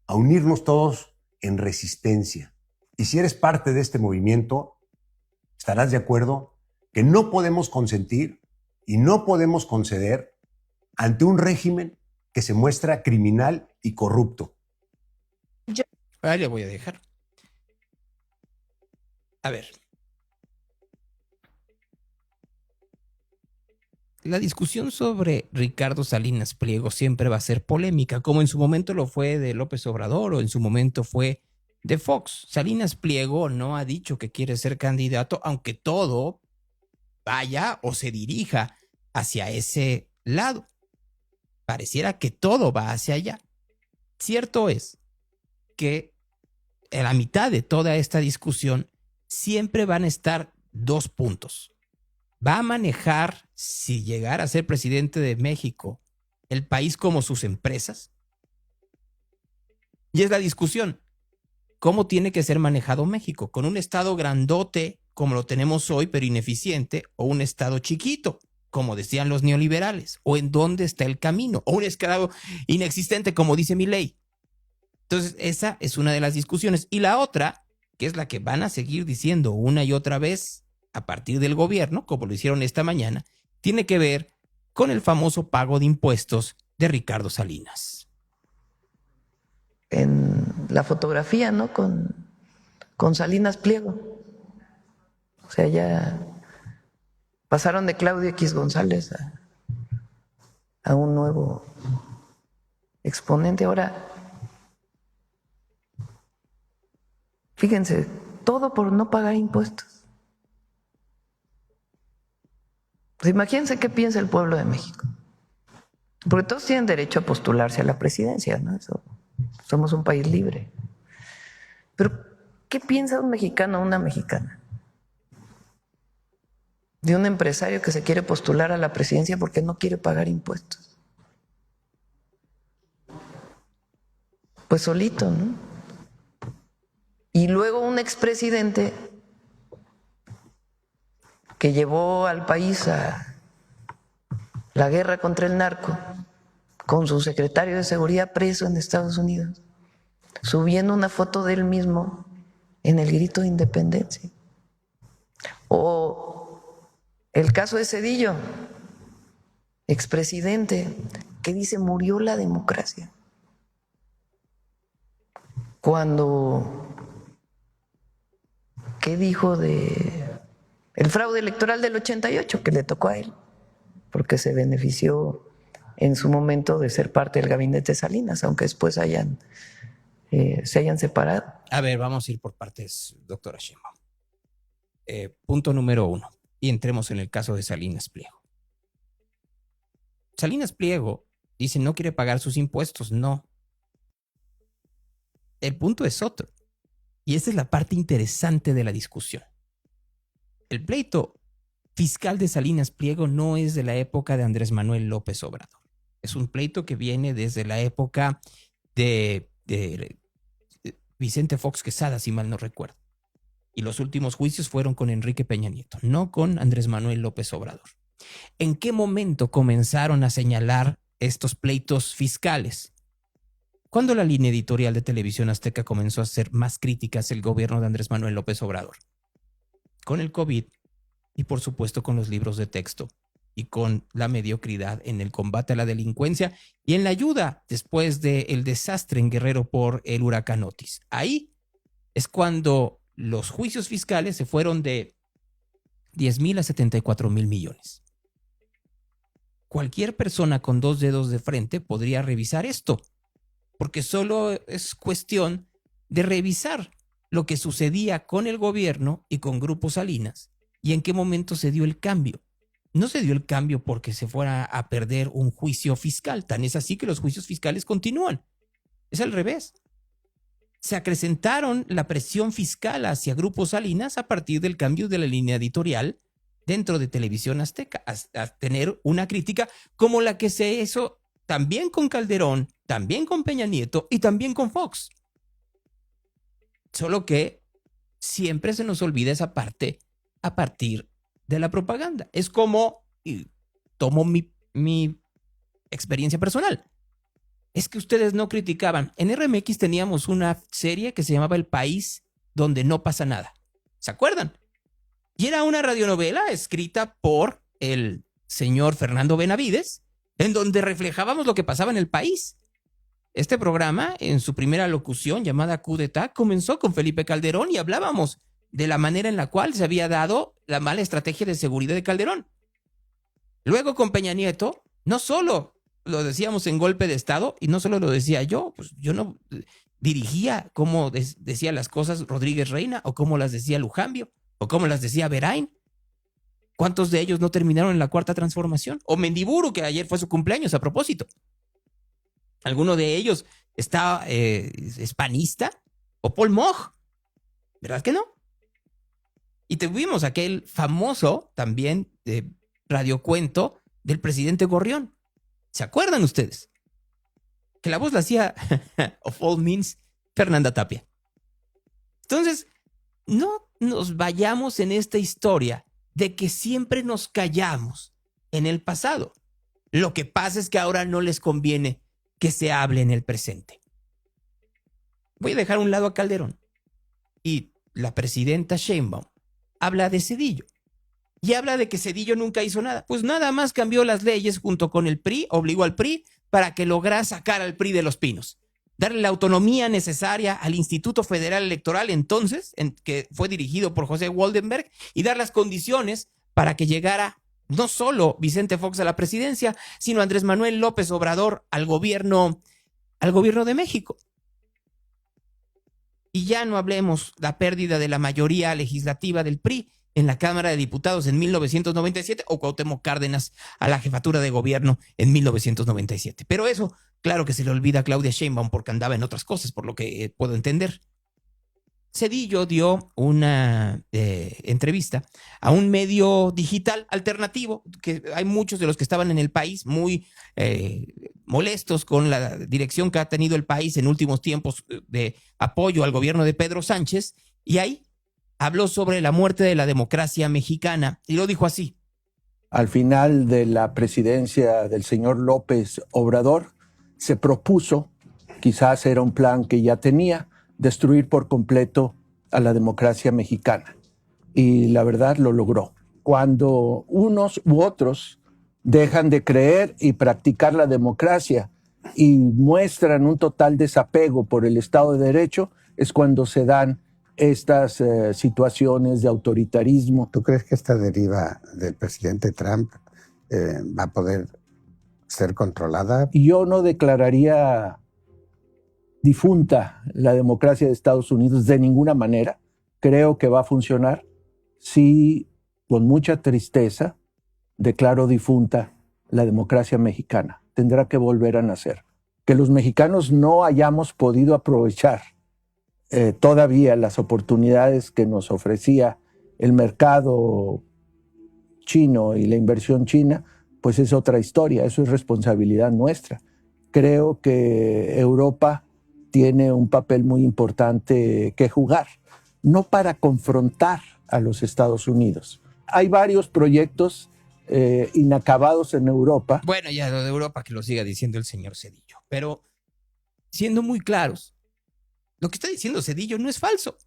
a unirnos todos en resistencia. Y si eres parte de este movimiento, estarás de acuerdo que no podemos consentir y no podemos conceder ante un régimen que se muestra criminal y corrupto. Ahí le voy a dejar. A ver. La discusión sobre Ricardo Salinas Pliego siempre va a ser polémica, como en su momento lo fue de López Obrador o en su momento fue de Fox. Salinas Pliego no ha dicho que quiere ser candidato, aunque todo vaya o se dirija hacia ese lado. Pareciera que todo va hacia allá. Cierto es que en la mitad de toda esta discusión siempre van a estar dos puntos. Va a manejar, si llegara a ser presidente de México, el país como sus empresas. Y es la discusión. ¿Cómo tiene que ser manejado México? ¿Con un estado grandote como lo tenemos hoy, pero ineficiente, o un estado chiquito, como decían los neoliberales? ¿O en dónde está el camino? ¿O un estado inexistente, como dice Milei? Entonces, esa es una de las discusiones. Y la otra, que es la que van a seguir diciendo una y otra vez a partir del gobierno, como lo hicieron esta mañana, tiene que ver con el famoso pago de impuestos de Ricardo Salinas. En la fotografía, ¿no? Con Salinas Pliego. O sea, ya pasaron de Claudio X González a un nuevo exponente. Ahora, fíjense, todo por no pagar impuestos. Pues imagínense qué piensa el pueblo de México. Porque todos tienen derecho a postularse a la presidencia, ¿no? Eso, somos un país libre. Pero, ¿qué piensa un mexicano o una mexicana de un empresario que se quiere postular a la presidencia porque no quiere pagar impuestos? pues solito, ¿no? Y luego un expresidente que llevó al país a la guerra contra el narco, con su secretario de seguridad preso en Estados Unidos, subiendo una foto de él mismo en el grito de independencia. O el caso de Zedillo, expresidente, que dice murió la democracia. Cuando, ¿qué dijo de el fraude electoral del 88 que le tocó a él? Porque se benefició en su momento de ser parte del gabinete de Salinas, aunque después se hayan separado. A ver, vamos a ir por partes, doctora Sheinbaum. Punto número 1, y entremos en el caso de Salinas Pliego. Salinas Pliego dice no quiere pagar sus impuestos, no. El punto es otro, y esta es la parte interesante de la discusión. El pleito fiscal de Salinas Pliego no es de la época de Andrés Manuel López Obrador. Es un pleito que viene desde la época de Vicente Fox Quesada, si mal no recuerdo. Y los últimos juicios fueron con Enrique Peña Nieto, no con Andrés Manuel López Obrador. ¿En qué momento comenzaron a señalar estos pleitos fiscales? Cuando la línea editorial de Televisión Azteca comenzó a hacer más críticas al gobierno de Andrés Manuel López Obrador. Con el COVID y por supuesto con los libros de texto y con la mediocridad en el combate a la delincuencia y en la ayuda después del desastre en Guerrero por el huracán Otis. Ahí es cuando los juicios fiscales se fueron de 10,000 a 74,000 millones. Cualquier persona con 2 dedos de frente podría revisar esto, porque solo es cuestión de revisar lo que sucedía con el gobierno y con Grupo Salinas y en qué momento se dio el cambio. No se dio el cambio porque se fuera a perder un juicio fiscal, tan es así que los juicios fiscales continúan. Es al revés. Se acrecentaron la presión fiscal hacia Grupo Salinas a partir del cambio de la línea editorial dentro de Televisión Azteca, a tener una crítica como la que se hizo también con Calderón, también con Peña Nieto y también con Fox. Solo que siempre se nos olvida esa parte a partir de la propaganda. Es como, y tomo mi experiencia personal, es que ustedes no criticaban. En RMX teníamos una serie que se llamaba El País, donde no pasa nada. ¿Se acuerdan? Y era una radionovela escrita por el señor Fernando Benavides, en donde reflejábamos lo que pasaba en el país. Este programa, en su primera locución llamada Coup d'Etat, comenzó con Felipe Calderón y hablábamos de la manera en la cual se había dado la mala estrategia de seguridad de Calderón. Luego con Peña Nieto, no solo lo decíamos en Golpe de Estado, y no solo lo decía yo, pues yo no dirigía como decía las cosas Rodríguez Reina, o como las decía Lujambio, o como las decía Berain. ¿Cuántos de ellos no terminaron en la Cuarta Transformación? O Mendiburu, que ayer fue su cumpleaños a propósito. ¿Alguno de ellos está es panista? ¿O Paul Moch? ¿Verdad que no? Y tuvimos aquel famoso también radiocuento del presidente Gorrión. ¿Se acuerdan ustedes? Que la voz la hacía, of all means, Fernanda Tapia. Entonces, no nos vayamos en esta historia de que siempre nos callamos en el pasado. Lo que pasa es que ahora no les conviene que se hable en el presente. Voy a dejar a un lado a Calderón. Y la presidenta Sheinbaum habla de Zedillo. Y habla de que Zedillo nunca hizo nada. Pues nada más cambió las leyes junto con el PRI, obligó al PRI para que lograra sacar al PRI de los pinos. Darle la autonomía necesaria al Instituto Federal Electoral entonces, que fue dirigido por José Waldenberg, y dar las condiciones para que llegara no solo Vicente Fox a la presidencia, sino Andrés Manuel López Obrador al gobierno de México. Y ya no hablemos la pérdida de la mayoría legislativa del PRI en la Cámara de Diputados en 1997 o Cuauhtémoc Cárdenas a la jefatura de gobierno en 1997. Pero eso, claro que se le olvida a Claudia Sheinbaum porque andaba en otras cosas, por lo que puedo entender. Cedillo dio una entrevista a un medio digital alternativo, que hay muchos de los que estaban en el país muy molestos con la dirección que ha tenido el país en últimos tiempos de apoyo al gobierno de Pedro Sánchez, y ahí habló sobre la muerte de la democracia mexicana y lo dijo así. Al final de la presidencia del señor López Obrador, se propuso, quizás era un plan que ya tenía, destruir por completo a la democracia mexicana. Y la verdad lo logró. Cuando unos u otros dejan de creer y practicar la democracia y muestran un total desapego por el Estado de Derecho, es cuando se dan estas situaciones de autoritarismo. ¿Tú crees que esta deriva del presidente Trump va a poder ser controlada? Yo no declararía difunta la democracia de Estados Unidos de ninguna manera. Creo que va a funcionar. Sí, con mucha tristeza, declaro difunta la democracia mexicana. Tendrá que volver a nacer. Que los mexicanos no hayamos podido aprovechar todavía las oportunidades que nos ofrecía el mercado chino y la inversión china, pues es otra historia. Eso es responsabilidad nuestra. Creo que Europa tiene un papel muy importante que jugar, no para confrontar a los Estados Unidos. Hay varios proyectos inacabados en Europa. Bueno, ya lo de Europa que lo siga diciendo el señor Cedillo, pero siendo muy claros, lo que está diciendo Cedillo no es falso.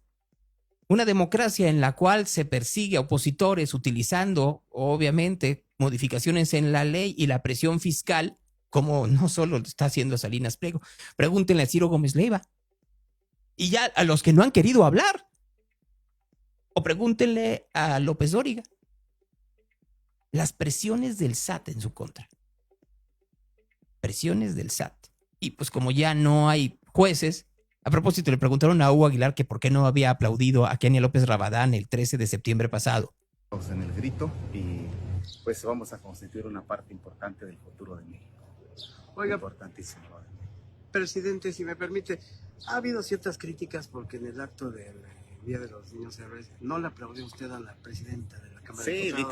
Una democracia en la cual se persigue a opositores utilizando, obviamente, modificaciones en la ley y la presión fiscal, como no solo lo está haciendo Salinas Pliego. Pregúntenle a Ciro Gómez Leiva. Y ya a los que no han querido hablar. O pregúntenle a López Dóriga. Las presiones del SAT en su contra. Presiones del SAT. Y pues como ya no hay jueces, a propósito le preguntaron a Hugo Aguilar que por qué no había aplaudido a Kenia López Rabadán el 13 de septiembre pasado. En el grito y pues vamos a constituir una parte importante del futuro de México. Oiga, importantísimo. Presidente, si me permite, ha habido ciertas críticas porque en el acto del Día de los Niños Héroes no le aplaudió usted a la presidenta de la Cámara de Diputados. Sí,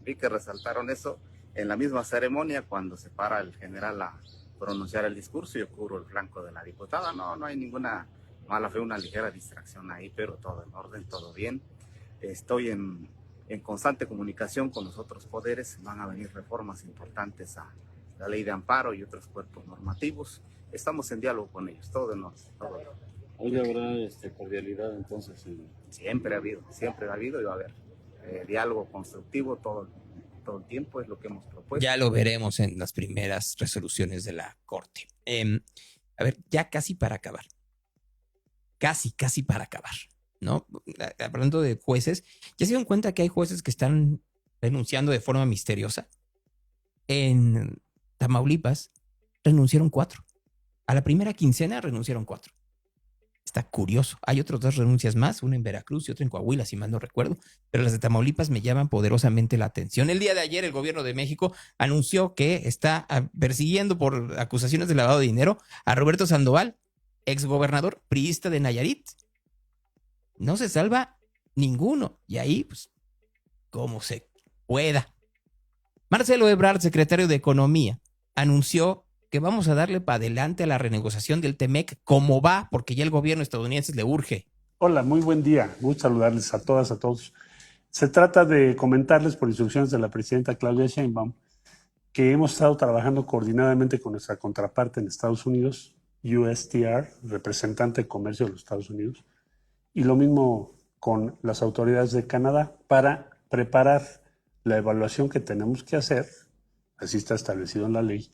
vi que resaltaron eso en la misma ceremonia cuando se para el general a pronunciar el discurso. Yo cubro el flanco de la diputada. No hay ninguna mala fe, una ligera distracción ahí, pero todo en orden, todo bien. Estoy en constante comunicación con los otros poderes. Van a venir reformas importantes a la ley de amparo y otros cuerpos normativos. Estamos en diálogo con ellos, todo en orden. ¿Hoy habrá cordialidad entonces? Siempre ha habido y va a haber diálogo constructivo todo el tiempo, es lo que hemos propuesto. Ya lo veremos en las primeras resoluciones de la Corte. A ver, ya casi para acabar. Casi para acabar, ¿no? Hablando de jueces, ¿ya se dieron cuenta que hay jueces que están renunciando de forma misteriosa? En Tamaulipas renunciaron 4. A la primera quincena renunciaron 4. Está curioso. Hay otras 2 renuncias más, una en Veracruz y otra en Coahuila, si mal no recuerdo, pero las de Tamaulipas me llaman poderosamente la atención. El día de ayer el gobierno de México anunció que está persiguiendo por acusaciones de lavado de dinero a Roberto Sandoval, exgobernador priista de Nayarit. No se salva ninguno. Y ahí, pues, como se pueda. Marcelo Ebrard, secretario de Economía, anunció que vamos a darle para adelante a la renegociación del TEMEC como va, porque ya el gobierno estadounidense le urge. Hola, muy buen día. Gusto saludarles a todas, a todos. Se trata de comentarles por instrucciones de la presidenta Claudia Sheinbaum que hemos estado trabajando coordinadamente con nuestra contraparte en Estados Unidos, USTR, representante de comercio de los Estados Unidos, y lo mismo con las autoridades de Canadá para preparar la evaluación que tenemos que hacer, así está establecido en la ley,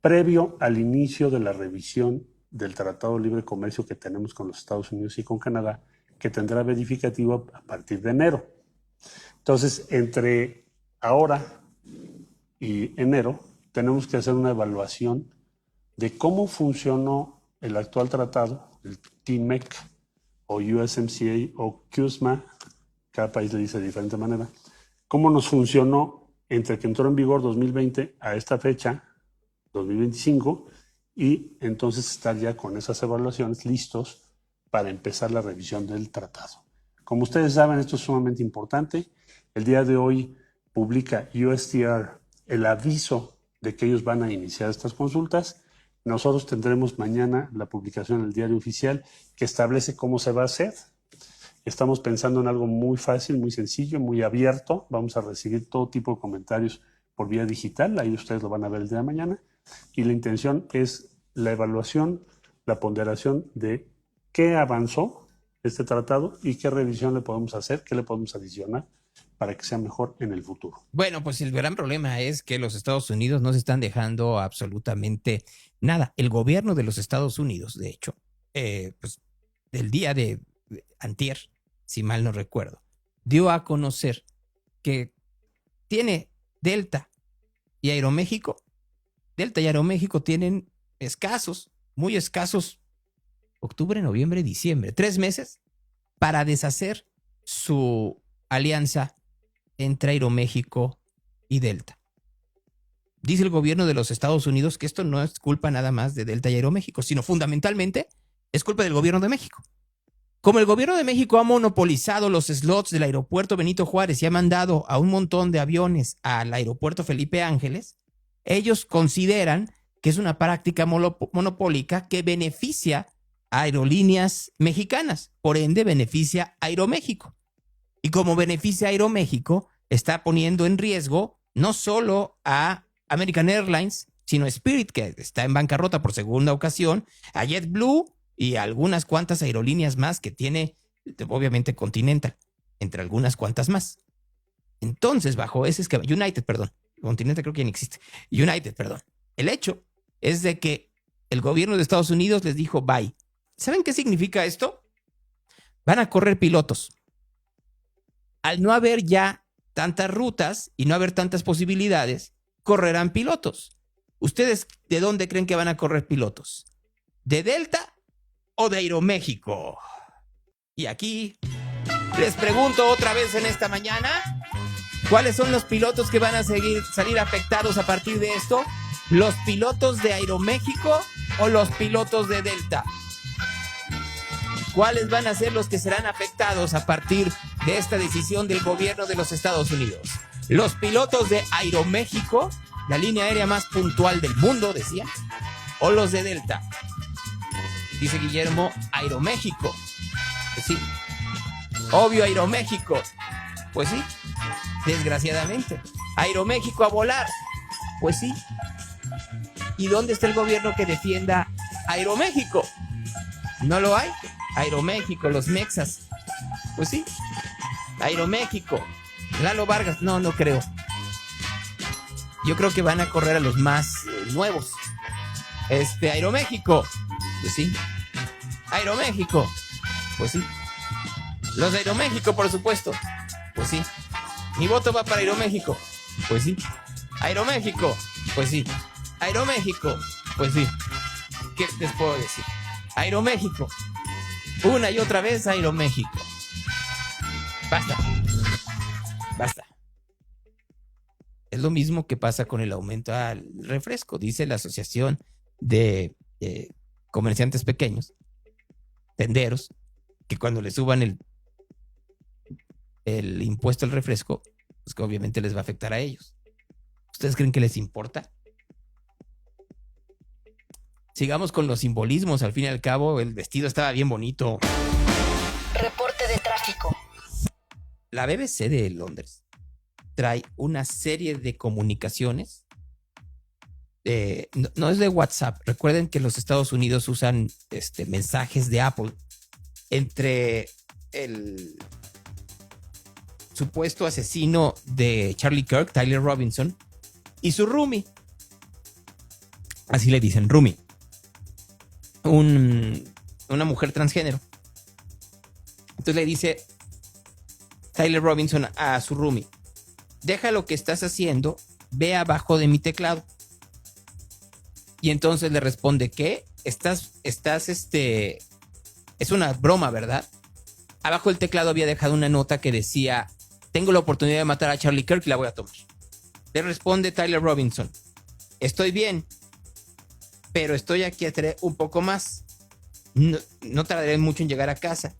previo al inicio de la revisión del Tratado de Libre Comercio que tenemos con los Estados Unidos y con Canadá, que tendrá verificativo a partir de enero. Entonces, entre ahora y enero, tenemos que hacer una evaluación de cómo funcionó el actual tratado, el TMEC o USMCA o CUSMA, cada país le dice de diferente manera, cómo nos funcionó entre que entró en vigor 2020 a esta fecha, 2025, y entonces estar ya con esas evaluaciones listos para empezar la revisión del tratado. Como ustedes saben, esto es sumamente importante. El día de hoy publica USTR el aviso de que ellos van a iniciar estas consultas. Nosotros tendremos mañana la publicación en el diario oficial que establece cómo se va a hacer. Estamos pensando en algo muy fácil, muy sencillo, muy abierto. Vamos a recibir todo tipo de comentarios por vía digital. Ahí ustedes lo van a ver el día de mañana. Y la intención es la evaluación, la ponderación de qué avanzó este tratado y qué revisión le podemos hacer, qué le podemos adicionar para que sea mejor en el futuro. Bueno, pues el gran problema es que los Estados Unidos no se están dejando absolutamente nada. El gobierno de los Estados Unidos, de hecho, pues el día de antier, si mal no recuerdo, dio a conocer que tiene Delta y Aeroméxico. Delta y Aeroméxico tienen muy escasos, octubre, noviembre, diciembre, 3 meses para deshacer su alianza entre Aeroméxico y Delta. Dice el gobierno de los Estados Unidos que esto no es culpa nada más de Delta y Aeroméxico, sino fundamentalmente es culpa del gobierno de México. Como el gobierno de México ha monopolizado los slots del aeropuerto Benito Juárez y ha mandado a un montón de aviones al aeropuerto Felipe Ángeles, ellos consideran que es una práctica monopólica que beneficia a aerolíneas mexicanas, por ende beneficia a Aeroméxico. Y como beneficia a Aeroméxico, está poniendo en riesgo no solo a American Airlines, sino a Spirit, que está en bancarrota por segunda ocasión, a JetBlue y a algunas cuantas aerolíneas más que tiene, obviamente, Continental, entre algunas cuantas más. Entonces, bajo ese esquema, Continental creo que ya no existe. El hecho es de que el gobierno de Estados Unidos les dijo bye. ¿Saben qué significa esto? Van a correr pilotos. Al no haber ya tantas rutas y no haber tantas posibilidades, correrán pilotos. ¿Ustedes de dónde creen que van a correr pilotos? ¿De Delta o de Aeroméxico? Y aquí les pregunto otra vez en esta mañana, ¿cuáles son los pilotos que van a salir afectados a partir de esto? ¿Los pilotos de Aeroméxico o los pilotos de Delta? ¿Cuáles van a ser los que serán afectados a partir de esta decisión del gobierno de los Estados Unidos? ¿Los pilotos de Aeroméxico, la línea aérea más puntual del mundo, decía? ¿O los de Delta? Dice Guillermo, Aeroméxico. Pues sí. Obvio, Aeroméxico. Pues sí. Desgraciadamente. Aeroméxico a volar. Pues sí. ¿Y dónde está el gobierno que defienda Aeroméxico? No lo hay. Aeroméxico, los mexas. Pues sí. Aeroméxico. Lalo Vargas. No creo. Yo creo que van a correr a los más nuevos. Aeroméxico. Pues sí. Aeroméxico. Pues sí. Los de Aeroméxico, por supuesto. Pues sí. Mi voto va para Aeroméxico. Pues sí. Aeroméxico. Pues sí. Aeroméxico. Pues sí. ¿Qué les puedo decir? Aeroméxico. Una y otra vez Aeroméxico. Basta. Es lo mismo que pasa con el aumento al refresco, dice la Asociación de Comerciantes Pequeños, tenderos, que cuando le suban el impuesto al refresco, pues que obviamente les va a afectar a ellos. ¿Ustedes creen que les importa? Sigamos con los simbolismos. Al fin y al cabo, el vestido estaba bien bonito. Reporte de tráfico. La BBC de Londres trae una serie de comunicaciones. No es de WhatsApp. Recuerden que los Estados Unidos usan mensajes de Apple entre el supuesto asesino de Charlie Kirk, Tyler Robinson, y su roomie. Así le dicen, roomie. Una mujer transgénero. Entonces le dice Tyler Robinson a su roomie: deja lo que estás haciendo, ve abajo de mi teclado. Y entonces le responde: ¿qué? Es una broma, ¿verdad? Abajo del teclado había dejado una nota que decía: tengo la oportunidad de matar a Charlie Kirk y la voy a tomar. Le responde Tyler Robinson: estoy bien, pero estoy aquí a traer un poco más. no tardaré mucho en llegar a casa,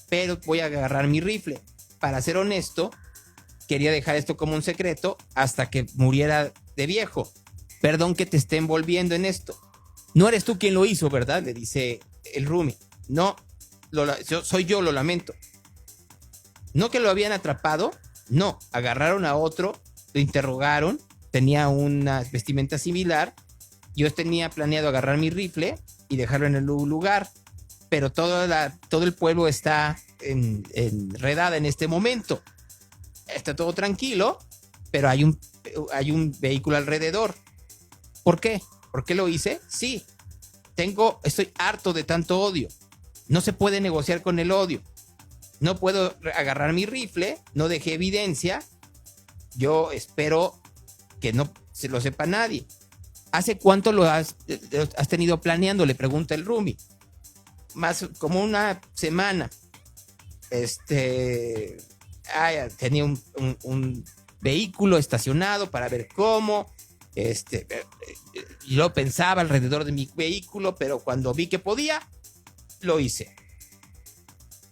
pero voy a agarrar mi rifle. Para ser honesto, quería dejar esto como un secreto hasta que muriera de viejo. Perdón que te esté envolviendo en esto. No eres tú quien lo hizo, ¿verdad? Le dice el roomie. No, soy yo, lo lamento. No que lo habían atrapado, no, agarraron a otro, lo interrogaron, tenía una vestimenta similar. Yo tenía planeado agarrar mi rifle y dejarlo en el lugar, pero todo el pueblo está enredada en este momento. Está todo tranquilo, pero hay un vehículo alrededor. ¿Por qué? ¿Por qué lo hice? Sí, estoy harto de tanto odio. No se puede negociar con el odio. No puedo agarrar mi rifle, no dejé evidencia. Yo espero que no se lo sepa nadie. ¿Hace cuánto lo has tenido planeando? Le pregunta el roomie. Más como una semana. Tenía un vehículo estacionado para ver cómo. Yo pensaba alrededor de mi vehículo, pero cuando vi que podía, lo hice.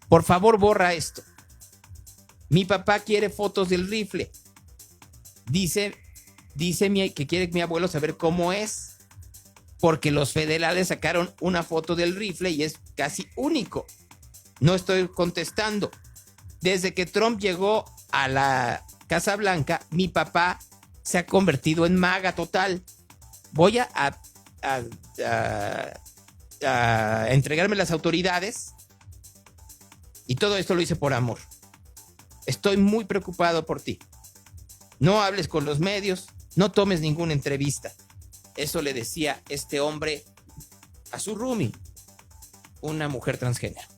Por favor, borra esto. Mi papá quiere fotos del rifle. Dice que quiere mi abuelo saber cómo es, porque los federales sacaron una foto del rifle y es casi único. No estoy contestando. Desde que Trump llegó a la Casa Blanca, mi papá se ha convertido en maga total. Voy a entregarme a las autoridades y todo esto lo hice por amor. Estoy muy preocupado por ti. No hables con los medios, no tomes ninguna entrevista. Eso le decía este hombre a su roomie, una mujer transgénero.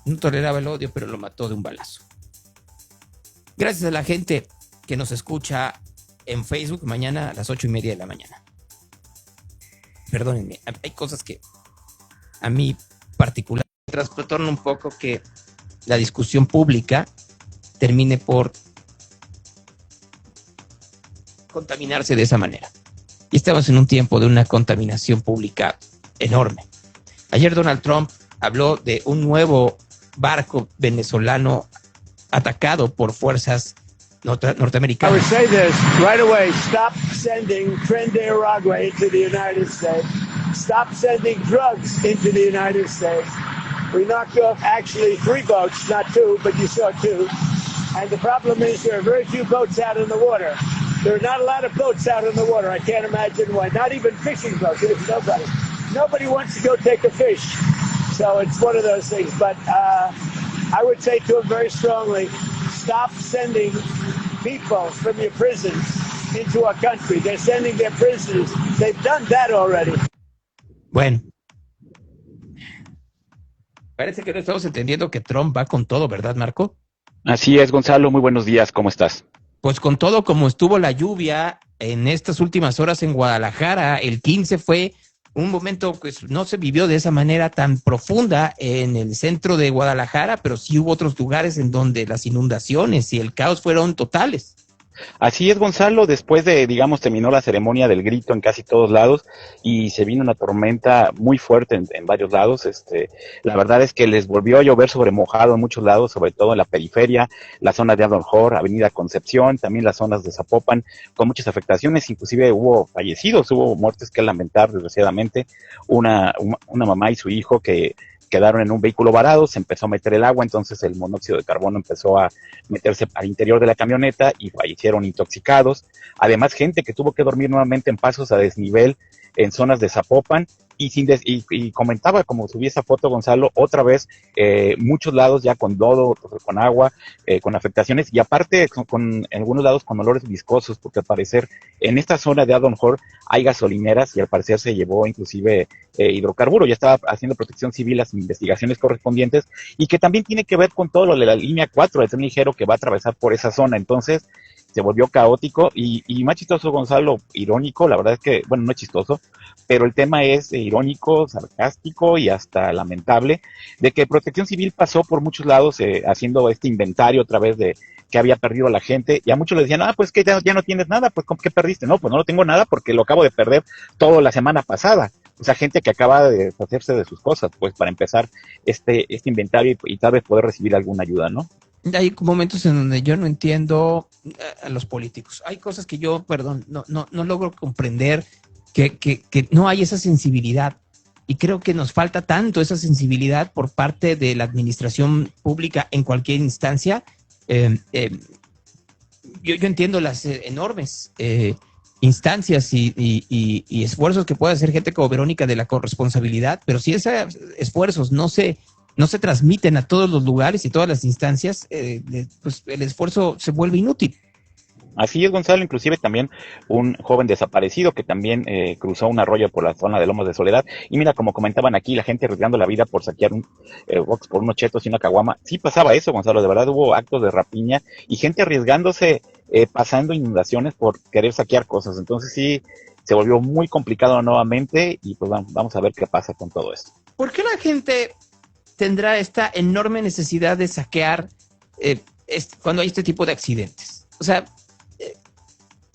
No toleraba el odio, pero lo mató de un balazo. Gracias a la gente que nos escucha en Facebook mañana a las 8:30 de la mañana. Perdónenme, hay cosas que a mí particular me trastornan un poco que la discusión pública termine por contaminarse de esa manera. Y estamos en un tiempo de una contaminación pública enorme. Ayer Donald Trump habló de un nuevo barco venezolano atacado por fuerzas norteamericanas. I would say this right away: stop sending Tren de Aragua into the United States. Stop sending drugs into the United States. We knocked off actually 3 boats, not 2, but you saw 2. And the problem is there are very few boats out in the water. There are not a lot of boats out in the water. I can't imagine why. Not even fishing boats. Nobody wants to go take a fish. So it's one of those things. But I would say to him very strongly, stop sending people from your prisons into our country. They're sending their prisoners. They've done that already. Bueno. Parece que no estamos entendiendo que Trump va con todo, ¿verdad, Marco? Así es, Gonzalo. Muy buenos días. ¿Cómo estás? Pues con todo, como estuvo la lluvia en estas últimas horas en Guadalajara, el 15 fue un momento que no se vivió de esa manera tan profunda en el centro de Guadalajara, pero sí hubo otros lugares en donde las inundaciones y el caos fueron totales. Así es, Gonzalo. Después de, terminó la ceremonia del grito en casi todos lados y se vino una tormenta muy fuerte en varios lados. La verdad es que les volvió a llover sobre mojado en muchos lados, sobre todo en la periferia, la zona de Adon Jor, Avenida Concepción, también las zonas de Zapopan, con muchas afectaciones. Inclusive hubo fallecidos, hubo muertes que lamentar, desgraciadamente. Una mamá y su hijo que quedaron en un vehículo varado, se empezó a meter el agua, entonces el monóxido de carbono empezó a meterse al interior de la camioneta y fallecieron intoxicados. Además, gente que tuvo que dormir nuevamente en pasos a desnivel en zonas de Zapopan y comentaba, como subí esa foto, Gonzalo, otra vez muchos lados ya con lodo, con agua, con afectaciones y aparte con en algunos lados con olores viscosos, porque al parecer en esta zona de Adon Jor hay gasolineras y al parecer se llevó inclusive hidrocarburo. Ya estaba haciendo Protección Civil las investigaciones correspondientes y que también tiene que ver con todo lo de la línea 4 del tren ligero que va a atravesar por esa zona. Entonces, se volvió caótico y más chistoso, Gonzalo, irónico, la verdad es que, bueno, no es chistoso, pero el tema es irónico, sarcástico y hasta lamentable, de que Protección Civil pasó por muchos lados haciendo este inventario otra vez de que había perdido la gente, y a muchos les decían, pues que ya no tienes nada, pues ¿qué perdiste? No, pues no tengo nada porque lo acabo de perder todo la semana pasada. O sea, gente que acaba de hacerse de sus cosas, pues para empezar este inventario y tal vez poder recibir alguna ayuda, ¿no? Hay momentos en donde yo no entiendo a los políticos. Hay cosas que yo, perdón, no logro comprender, que no hay esa sensibilidad. Y creo que nos falta tanto esa sensibilidad por parte de la administración pública en cualquier instancia. Yo entiendo las enormes instancias y esfuerzos que puede hacer gente como Verónica de la corresponsabilidad, pero si esos esfuerzos no se transmiten a todos los lugares y todas las instancias, pues el esfuerzo se vuelve inútil. Así es, Gonzalo, inclusive también un joven desaparecido que también cruzó un arroyo por la zona de Lomas de Soledad, y mira, como comentaban aquí, la gente arriesgando la vida por saquear un box por unos chetos y una caguama. Sí pasaba eso, Gonzalo, de verdad hubo actos de rapiña y gente arriesgándose, pasando inundaciones por querer saquear cosas. Entonces sí, se volvió muy complicado nuevamente y pues vamos a ver qué pasa con todo esto. ¿Por qué la gente tendrá esta enorme necesidad de saquear cuando hay este tipo de accidentes? O sea,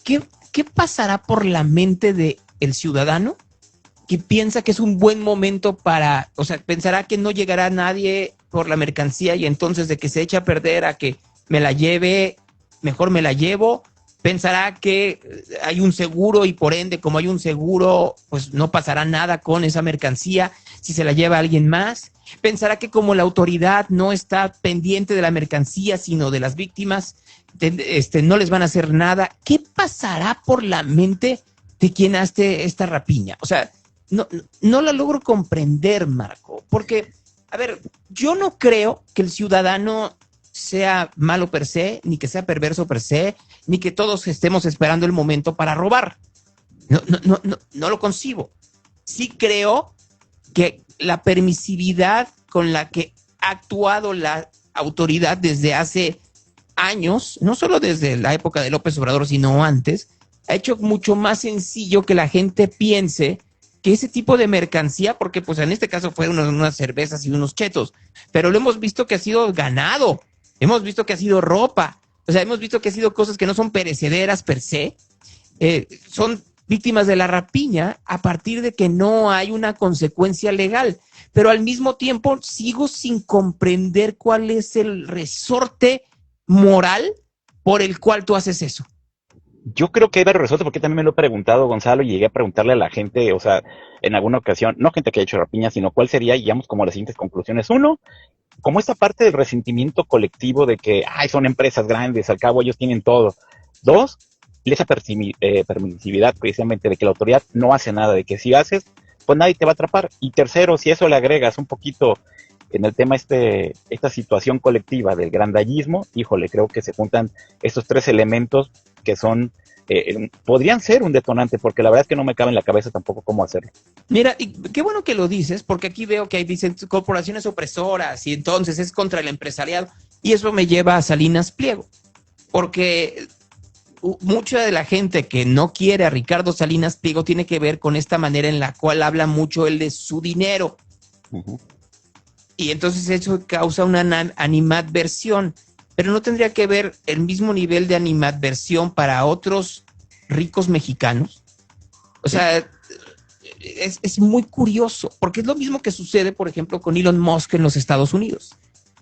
¿qué pasará por la mente del ciudadano que piensa que es un buen momento o sea, pensará que no llegará nadie por la mercancía y entonces de que se echa a perder a que me la lleve, mejor me la llevo? Pensará que hay un seguro y por ende, como hay un seguro, pues no pasará nada con esa mercancía si se la lleva alguien más. Pensará que como la autoridad no está pendiente de la mercancía, sino de las víctimas, no les van a hacer nada. ¿Qué pasará por la mente de quien hace esta rapiña? O sea, no la logro comprender, Marco, porque, a ver, yo no creo que el ciudadano sea malo per se, ni que sea perverso per se, ni que todos estemos esperando el momento para robar. No lo concibo. Sí creo que la permisividad con la que ha actuado la autoridad desde hace años, no solo desde la época de López Obrador, sino antes, ha hecho mucho más sencillo que la gente piense que ese tipo de mercancía, porque pues en este caso fueron unas cervezas y unos chetos, pero lo hemos visto que ha sido ganado, hemos visto que ha sido ropa, o sea, hemos visto que ha sido cosas que no son perecederas per se, son víctimas de la rapiña a partir de que no hay una consecuencia legal, pero al mismo tiempo sigo sin comprender cuál es el resorte moral por el cual tú haces eso. Yo creo que hay varios resortes, porque también me lo he preguntado, Gonzalo, y llegué a preguntarle a la gente, o sea, en alguna ocasión, no gente que haya hecho rapiña, sino cuál sería, y llegamos como a las siguientes conclusiones. Uno, como esta parte del resentimiento colectivo de que, son empresas grandes, al cabo ellos tienen todo. Dos, esa permisividad precisamente de que la autoridad no hace nada, de que si haces, pues nadie te va a atrapar. Y tercero, si eso le agregas un poquito en el tema esta situación colectiva del grandallismo, híjole, creo que se juntan estos tres elementos que son, podrían ser un detonante, porque la verdad es que no me cabe en la cabeza tampoco cómo hacerlo. Mira, y qué bueno que lo dices, porque aquí veo que hay, dicen, corporaciones opresoras, y entonces es contra el empresariado, y eso me lleva a Salinas Pliego, porque mucha de la gente que no quiere a Ricardo Salinas Pliego tiene que ver con esta manera en la cual habla mucho él de su dinero. Uh-huh. Y entonces eso causa una animadversión, pero no tendría que ver el mismo nivel de animadversión para otros ricos mexicanos. O sea, es muy curioso, porque es lo mismo que sucede, por ejemplo, con Elon Musk en los Estados Unidos,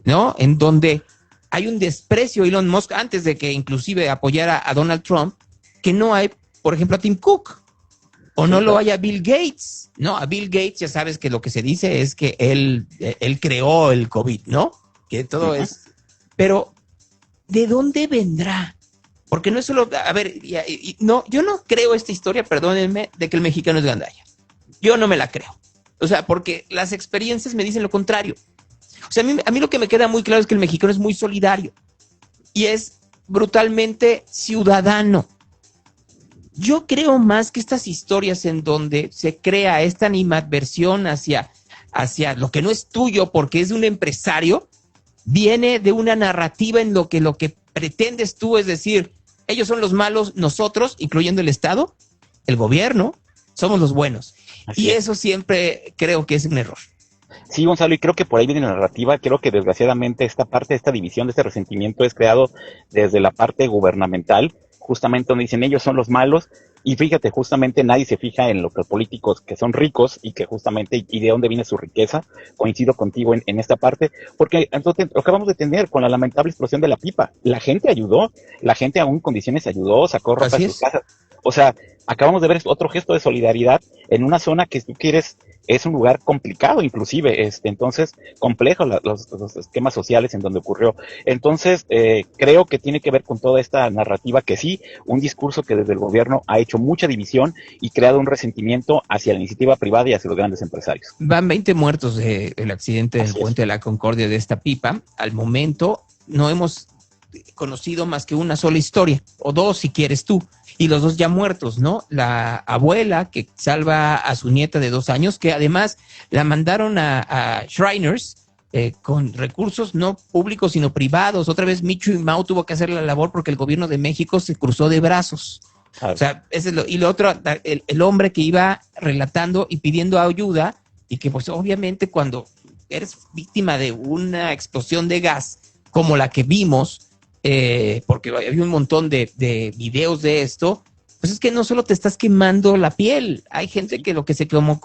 ¿no? En donde hay un desprecio a Elon Musk antes de que inclusive apoyara a Donald Trump, que no hay, por ejemplo, a Tim Cook. O no lo haya Bill Gates, ¿no? A Bill Gates ya sabes que lo que se dice es que él creó el COVID, ¿no? Que todo es... Pero, ¿de dónde vendrá? Porque no es solo... A ver, no, yo no creo esta historia, perdónenme, de que el mexicano es gandalla. Yo no me la creo. O sea, porque las experiencias me dicen lo contrario. O sea, a mí lo que me queda muy claro es que el mexicano es muy solidario y es brutalmente ciudadano. Yo creo más que estas historias en donde se crea esta animadversión hacia lo que no es tuyo porque es de un empresario, viene de una narrativa en lo que pretendes tú es decir, ellos son los malos, nosotros, incluyendo el Estado, el gobierno, somos los buenos. Así Y es. eso siempre creo que es un error. Sí, Gonzalo, y creo que por ahí viene la narrativa. Creo que desgraciadamente esta parte, esta división, de este resentimiento es creado desde la parte gubernamental, justamente donde dicen ellos son los malos. Y fíjate, justamente nadie se fija en los políticos que son ricos y que justamente, y de dónde viene su riqueza. Coincido contigo en esta parte, porque entonces lo acabamos de tener con la lamentable explosión de la pipa. La gente ayudó, la gente aún en condiciones ayudó, sacó ropa de sus casas. O sea, acabamos de ver otro gesto de solidaridad en una zona que, si tú quieres, es un lugar complicado, inclusive, entonces, complejo los esquemas sociales en donde ocurrió. Entonces, creo que tiene que ver con toda esta narrativa que sí, un discurso que desde el gobierno ha hecho mucha división y creado un resentimiento hacia la iniciativa privada y hacia los grandes empresarios. Van 20 muertos del accidente del puente de la Concordia de esta pipa. Al momento no hemos conocido más que una sola historia, o dos si quieres tú, y los dos ya muertos, ¿no? La abuela que salva a su nieta de 2 años, que además la mandaron a Shriners con recursos no públicos sino privados. Otra vez Michu y Mau tuvo que hacer la labor porque el gobierno de México se cruzó de brazos. O sea, ese es y lo otro, el hombre que iba relatando y pidiendo ayuda, y que pues obviamente cuando eres víctima de una explosión de gas como la que vimos, porque había un montón de videos de esto, pues es que no solo te estás quemando la piel, hay gente que lo que se quemó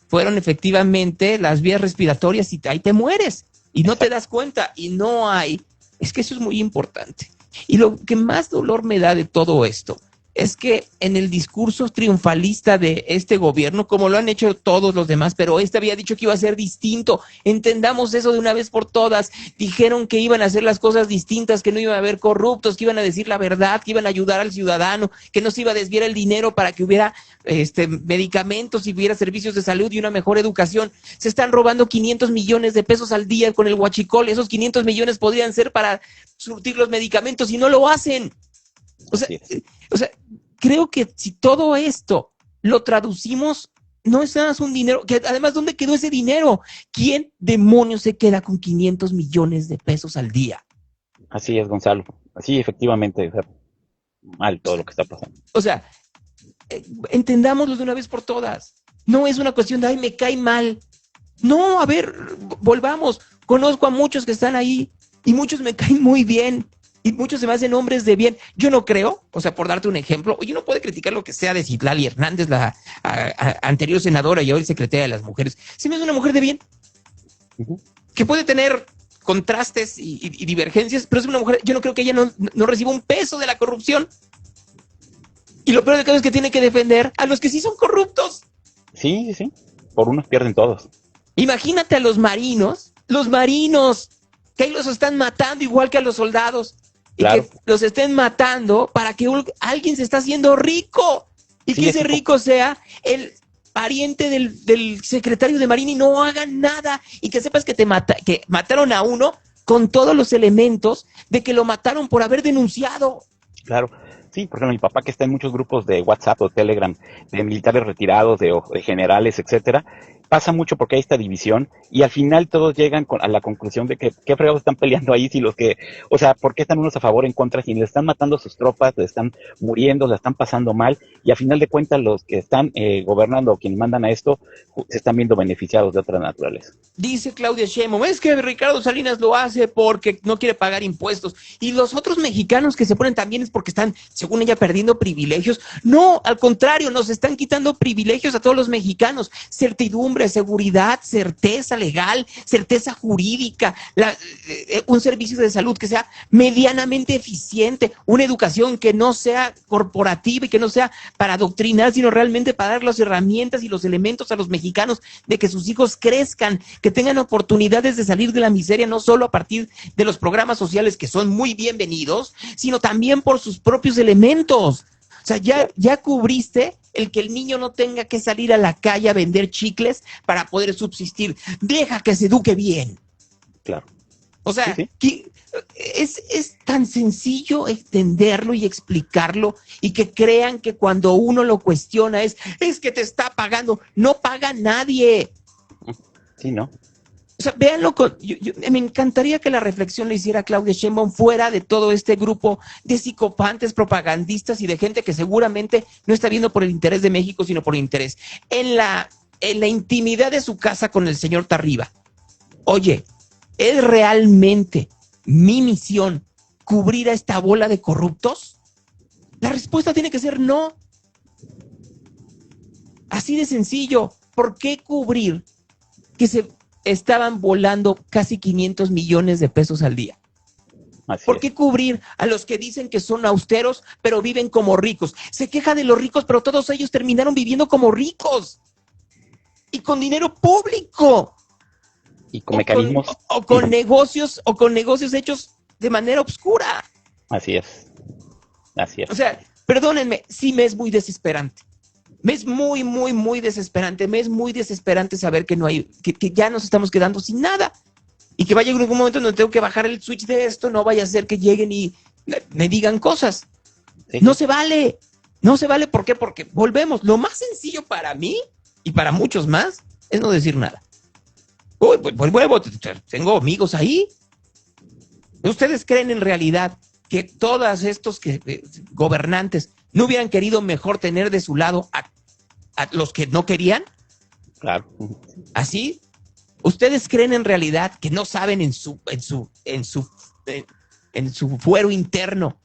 fueron efectivamente las vías respiratorias, y ahí te mueres y no te das cuenta, y no hay, es que eso es muy importante. Y lo que más dolor me da de todo esto es que en el discurso triunfalista de este gobierno, como lo han hecho todos los demás, pero este había dicho que iba a ser distinto, entendamos eso de una vez por todas, dijeron que iban a hacer las cosas distintas, que no iba a haber corruptos, que iban a decir la verdad, que iban a ayudar al ciudadano, que no se iba a desviar el dinero para que hubiera medicamentos y hubiera servicios de salud y una mejor educación. Se están robando 500 millones de pesos al día con el huachicol, esos 500 millones podrían ser para surtir los medicamentos y no lo hacen. O sea, creo que si todo esto lo traducimos, no es nada más un dinero, que además, ¿dónde quedó ese dinero? ¿Quién demonios se queda con 500 millones de pesos al día? Así es, Gonzalo. Así, efectivamente, mal todo lo que está pasando. O sea, entendámoslo de una vez por todas. No es una cuestión de, ay, me cae mal. No, a ver, volvamos. Conozco a muchos que están ahí y muchos me caen muy bien. Y muchos se me hacen hombres de bien. Yo no creo, o sea, por darte un ejemplo, uno puede criticar lo que sea de Citlali Hernández, la anterior senadora y hoy secretaria de las mujeres. Se me hace una mujer de bien, que puede tener contrastes y divergencias, pero es una mujer, yo no creo que ella no reciba un peso de la corrupción. Y lo peor del caso es que tiene que defender a los que sí son corruptos. Sí, por unos pierden todos. Imagínate a los marinos, que ahí los están matando igual que a los soldados. Claro. Y que los estén matando para que alguien se está haciendo rico. Y sí, que ese rico sea el pariente del secretario de Marina y no hagan nada. Y que sepas que que mataron a uno con todos los elementos de que lo mataron por haber denunciado. Claro. Sí, por ejemplo, mi papá, que está en muchos grupos de WhatsApp o Telegram de militares retirados, de generales, etcétera, pasa mucho porque hay esta división y al final todos llegan a la conclusión de que qué fregados están peleando ahí, si los que, o sea, ¿por qué están unos a favor o en contra? Si le están matando a sus tropas, le están muriendo, la están pasando mal, y al final de cuentas los que están gobernando o quienes mandan a esto se están viendo beneficiados de otra naturaleza. Dice Claudia Sheinbaum, es que Ricardo Salinas lo hace porque no quiere pagar impuestos, y los otros mexicanos que se ponen también es porque están, según ella, perdiendo privilegios. No, al contrario, nos están quitando privilegios a todos los mexicanos, certidumbre, seguridad, certeza legal, certeza jurídica, un servicio de salud que sea medianamente eficiente, una educación que no sea corporativa y que no sea para adoctrinar, sino realmente para dar las herramientas y los elementos a los mexicanos de que sus hijos crezcan, que tengan oportunidades de salir de la miseria, no solo a partir de los programas sociales que son muy bienvenidos, sino también por sus propios elementos. O sea, ya cubriste el que el niño no tenga que salir a la calle a vender chicles para poder subsistir. Deja que se eduque bien. Claro. O sea, sí. Es tan sencillo entenderlo y explicarlo, y que crean que cuando uno lo cuestiona es que te está pagando. No paga nadie. Sí, ¿no? O sea, véanlo me encantaría que la reflexión la hiciera Claudia Sheinbaum fuera de todo este grupo de psicopantes, propagandistas y de gente que seguramente no está viendo por el interés de México, sino por el interés en la intimidad de su casa con el señor Tarriba. Oye, ¿es realmente mi misión cubrir a esta bola de corruptos? La respuesta tiene que ser no. Así de sencillo. ¿Por qué cubrir que se estaban volando casi 500 millones de pesos al día? ¿Por qué cubrir a los que dicen que son austeros, pero viven como ricos? Se queja de los ricos, pero todos ellos terminaron viviendo como ricos. Y con dinero público. Y con mecanismos. O con negocios hechos de manera obscura. Así es. O sea, perdónenme, sí me es muy desesperante. Me es muy, muy, muy desesperante. Me es muy desesperante saber que no hay, que ya nos estamos quedando sin nada. Y que vaya algún momento donde tengo que bajar el switch de esto, no vaya a ser que lleguen y me digan cosas. Sí. No se vale. No se vale, ¿por qué? Porque volvemos. Lo más sencillo para mí y para muchos más es no decir nada. Uy, pues vuelvo, tengo amigos ahí. ¿Ustedes creen en realidad que todos estos gobernantes no hubieran querido mejor tener de su lado a los que no querían? Claro. ¿Así? ¿Ustedes creen en realidad que no saben en su fuero interno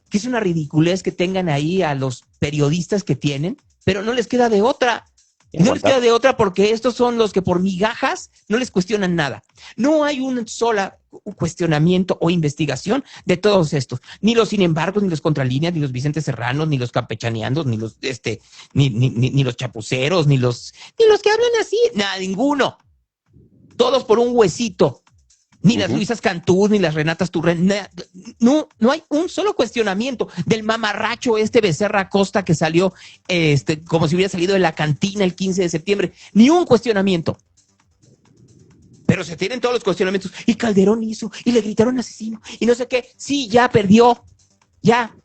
que es una ridiculez que tengan ahí a los periodistas que tienen? Pero no les queda de otra. No les queda de otra porque estos son los que por migajas no les cuestionan nada. No hay un solo cuestionamiento o investigación de todos estos. Ni los sin embargos, ni los contralíneas, ni los Vicente Serranos, ni los campechaneandos, ni los ni los chapuceros, ni los que hablan así. Nada, ninguno. Todos por un huesito. Ni las Luisas Cantú, ni las Renatas Turren. No hay un solo cuestionamiento del mamarracho Becerra Acosta que salió como si hubiera salido de la cantina el 15 de septiembre. Ni un cuestionamiento. Pero se tienen todos los cuestionamientos. Y Calderón hizo, y le gritaron asesino, y no sé qué. Sí, ya perdió. Ya.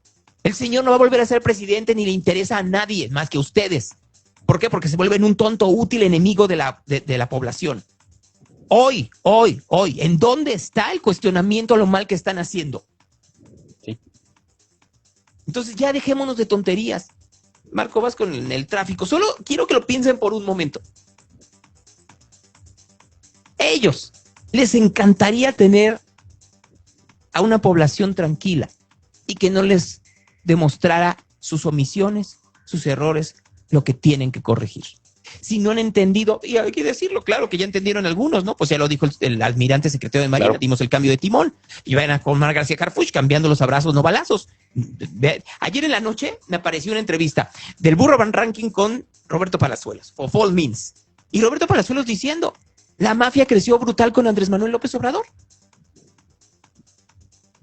El señor no va a volver a ser presidente, ni le interesa a nadie más que a ustedes. ¿Por qué? Porque se vuelven un tonto útil enemigo de la población. Hoy, ¿en dónde está el cuestionamiento a lo mal que están haciendo? Sí. Entonces ya dejémonos de tonterías. Marco, vas con el tráfico. Solo quiero que lo piensen por un momento. Ellos les encantaría tener a una población tranquila y que no les demostrara sus omisiones, sus errores, lo que tienen que corregir. Si no han entendido, y hay que decirlo, claro que ya entendieron algunos, ¿no? Pues ya lo dijo el almirante secretario de Marina, claro. Dimos el cambio de timón, y van a con Omar García Harfuch cambiando los abrazos, no balazos. Ayer en la noche me apareció una entrevista del Burro Van Ranking con Roberto Palazuelos, of all means, y Roberto Palazuelos diciendo, la mafia creció brutal con Andrés Manuel López Obrador.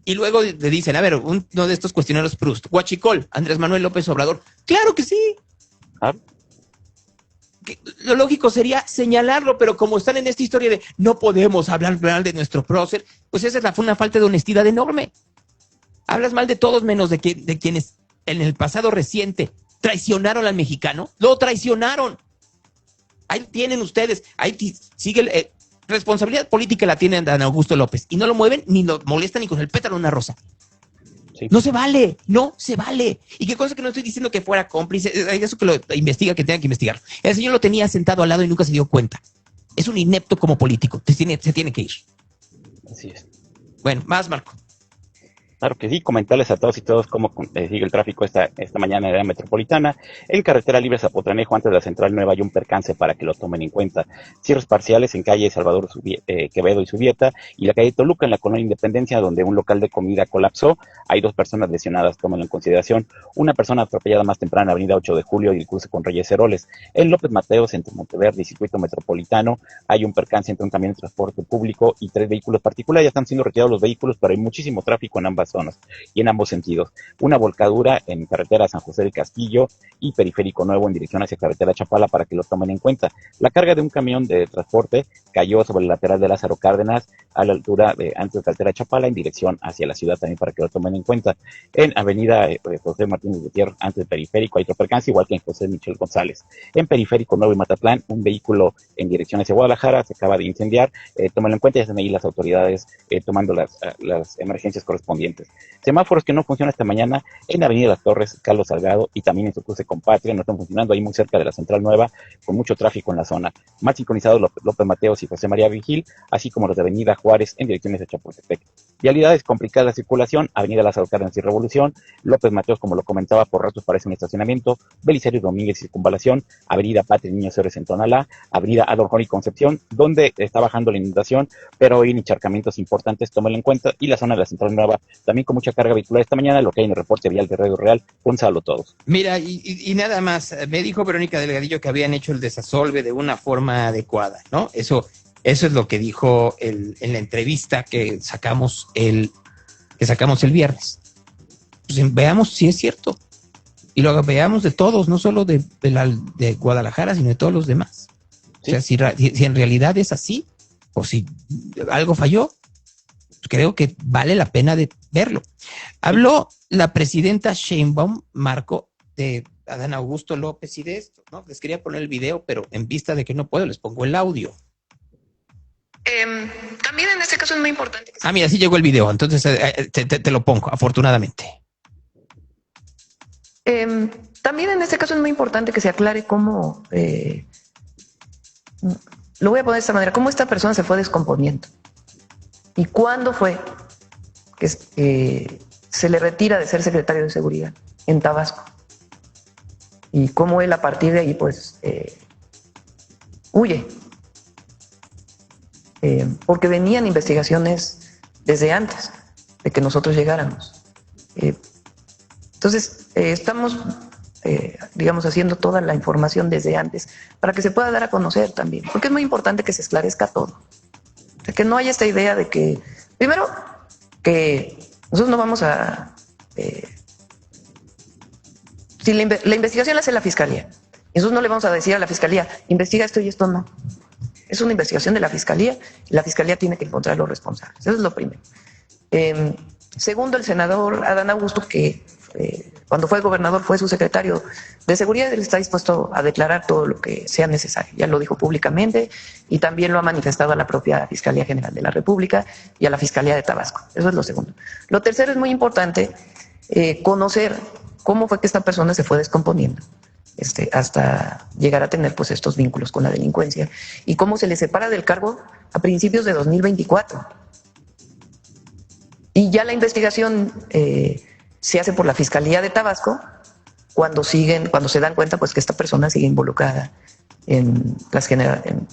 Y luego le dicen, a ver, uno de estos cuestionarios Proust, Huachicol, Andrés Manuel López Obrador. Claro que sí. Lo lógico sería señalarlo, pero como están en esta historia de no podemos hablar mal de nuestro prócer, pues esa es una falta de honestidad enorme. Hablas mal de todos menos de quienes en el pasado reciente traicionaron al mexicano. Lo traicionaron. Ahí tienen ustedes, ahí sigue responsabilidad política la tiene Dan Augusto López y no lo mueven ni lo molestan ni con el pétalo de una rosa. Sí. No se vale. Y qué cosa que no estoy diciendo que fuera cómplice, eso que lo investiga, que tenga que investigar. El señor lo tenía sentado al lado y nunca se dio cuenta. Es un inepto como político, se tiene que ir. Así es. Bueno, más Marco. Claro que sí, comentarles a todos y todos cómo sigue el tráfico esta mañana en la metropolitana. En carretera libre Zapotlanejo, antes de la Central Nueva, hay un percance para que lo tomen en cuenta. Cierres parciales en calle Salvador Quevedo y Subieta, y la calle Toluca en la colonia Independencia, donde un local de comida colapsó. Hay 2 personas lesionadas, tómenlo en consideración. Una persona atropellada más temprano en la avenida 8 de Julio y el cruce con Reyes Heroles. En López Mateos, entre Monteverde y Circuito Metropolitano, hay un percance entre un camión de transporte público y 3 vehículos particulares. Ya están siendo retirados los vehículos, pero hay muchísimo tráfico en ambas ambas zonas y en ambos sentidos. Una volcadura en carretera San José del Castillo y Periférico Nuevo en dirección hacia carretera Chapala para que lo tomen en cuenta. La carga de un camión de transporte cayó sobre el lateral de Lázaro Cárdenas a la altura de antes de carretera Chapala en dirección hacia la ciudad también para que lo tomen en cuenta. En avenida José Martínez Gutiérrez antes del Periférico hay otro percance igual que en José Michel González. En Periférico Nuevo y Matatlán un vehículo en dirección hacia Guadalajara se acaba de incendiar, tómenlo en cuenta, ya están ahí las autoridades tomando las emergencias correspondientes. Semáforos que no funcionan esta mañana en Avenida Las Torres, Carlos Salgado y también en su cruce con Patria, no están funcionando ahí muy cerca de la Central Nueva, con mucho tráfico en la zona. Más sincronizados López Mateos y José María Vigil, así como los de Avenida Juárez en direcciones de Chapultepec. Vialidades complicadas de circulación, Avenida Lázaro Cárdenas y Revolución, López Mateos, como lo comentaba, por ratos parece un estacionamiento, Belisario Domínguez y Circunvalación, Avenida Patria y Niños Héroes en Tonalá, Avenida Adolfo y Concepción, donde está bajando la inundación, pero hoy en encharcamientos importantes, tómenlo en cuenta, y la zona de la Central Nueva, también con mucha carga vehicular esta mañana, lo que hay en el reporte vial de Radio Real. Gonzalo, todos. Mira, y nada más, me dijo Verónica Delgadillo que habían hecho el desasolve de una forma adecuada, ¿no? Eso es lo que dijo en la entrevista que sacamos el viernes. Pues veamos si es cierto. Y lo veamos de todos, no solo de Guadalajara, sino de todos los demás. ¿Sí? O sea, si en realidad es así, o si algo falló, creo que vale la pena de verlo. Habló la presidenta Sheinbaum, Marco, de Adán Augusto López y de esto, ¿no? Les quería poner el video, pero en vista de que no puedo, les pongo el audio. También en este caso es muy importante. Mira, sí llegó el video, entonces te lo pongo, afortunadamente. También en este caso es muy importante que se aclare cómo, lo voy a poner de esta manera, cómo esta persona se fue descomponiendo y cuándo fue que se le retira de ser secretario de Seguridad en Tabasco y cómo él a partir de ahí pues huye. Porque venían investigaciones desde antes de que nosotros llegáramos. Entonces, estamos, digamos, haciendo toda la información desde antes para que se pueda dar a conocer también, porque es muy importante que se esclarezca todo. O sea, que no haya esta idea de que, primero, que nosotros no vamos a... si la investigación la hace la Fiscalía, nosotros no le vamos a decir a la Fiscalía, investiga esto y esto no. Es una investigación de la Fiscalía y la Fiscalía tiene que encontrar los responsables. Eso es lo primero. Segundo, el senador Adán Augusto, que cuando fue gobernador fue su secretario de Seguridad, él está dispuesto a declarar todo lo que sea necesario. Ya lo dijo públicamente y también lo ha manifestado a la propia Fiscalía General de la República y a la Fiscalía de Tabasco. Eso es lo segundo. Lo tercero es muy importante conocer cómo fue que esta persona se fue descomponiendo. Hasta llegar a tener pues estos vínculos con la delincuencia y cómo se le separa del cargo a principios de 2024. Y ya la investigación se hace por la Fiscalía de Tabasco cuando se dan cuenta pues que esta persona sigue involucrada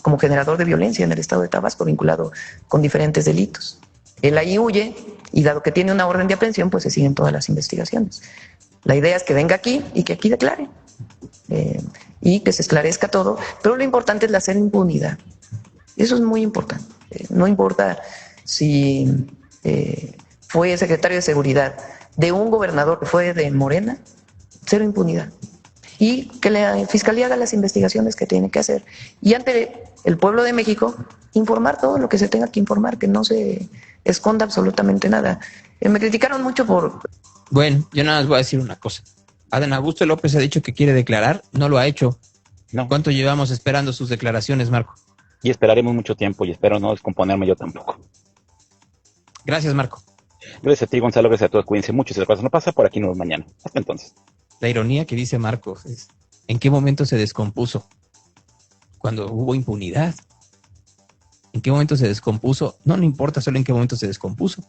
como generador de violencia en el estado de Tabasco, vinculado con diferentes delitos. Él ahí huye y dado que tiene una orden de aprehensión pues se siguen todas las investigaciones. La idea es que venga aquí y que aquí declare. Y que se esclarezca todo, pero lo importante es la cero impunidad. Eso es muy importante. No importa si fue secretario de Seguridad de un gobernador que fue de Morena, cero impunidad. Y que la Fiscalía haga las investigaciones que tiene que hacer. Y ante el pueblo de México, informar todo lo que se tenga que informar, que no se esconda absolutamente nada. Me criticaron mucho por... Bueno, yo nada más voy a decir una cosa. Adán Augusto López ha dicho que quiere declarar, no lo ha hecho. No. ¿Cuánto llevamos esperando sus declaraciones, Marco? Y esperaremos mucho tiempo y espero no descomponerme yo tampoco. Gracias, Marco. Gracias a ti, Gonzalo, gracias a todos. Cuídense mucho. Si la cosa no pasa, por aquí nos vemos mañana. Hasta entonces. La ironía que dice Marco es, ¿en qué momento se descompuso? Cuando hubo impunidad. ¿En qué momento se descompuso? No importa solo en qué momento se descompuso.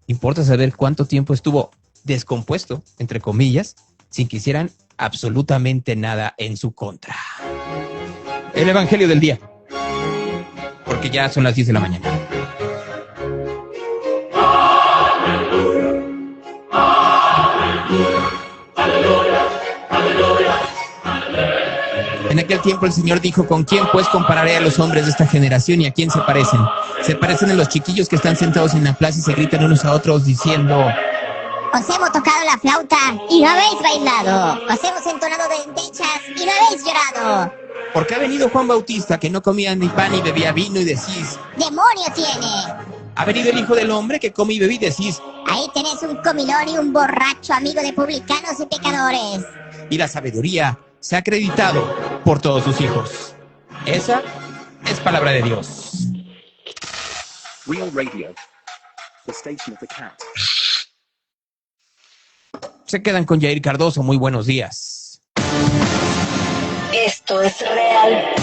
Importa saber cuánto tiempo estuvo descompuesto, entre comillas, sin que hicieran absolutamente nada en su contra. El Evangelio del día. Porque ya son las 10 de la mañana. En aquel tiempo el Señor dijo, ¿con quién pues compararé a los hombres de esta generación y a quién se parecen? Se parecen a los chiquillos que están sentados en la plaza y se gritan unos a otros diciendo, Os hemos tocado la flauta y no habéis bailado. Os hemos entonado dendechas y no habéis llorado. Porque ha venido Juan Bautista, que no comía ni pan ni bebía vino, y decís: ¡Demonio tiene! Ha venido el Hijo del Hombre, que come y bebe, y decís: Ahí tenés un comilón y un borracho, amigo de publicanos y pecadores. Y la sabiduría se ha acreditado por todos sus hijos. Esa es palabra de Dios. Real Radio, the station of the cat. Se quedan con Jair Cardoso. Muy buenos días. Esto es real.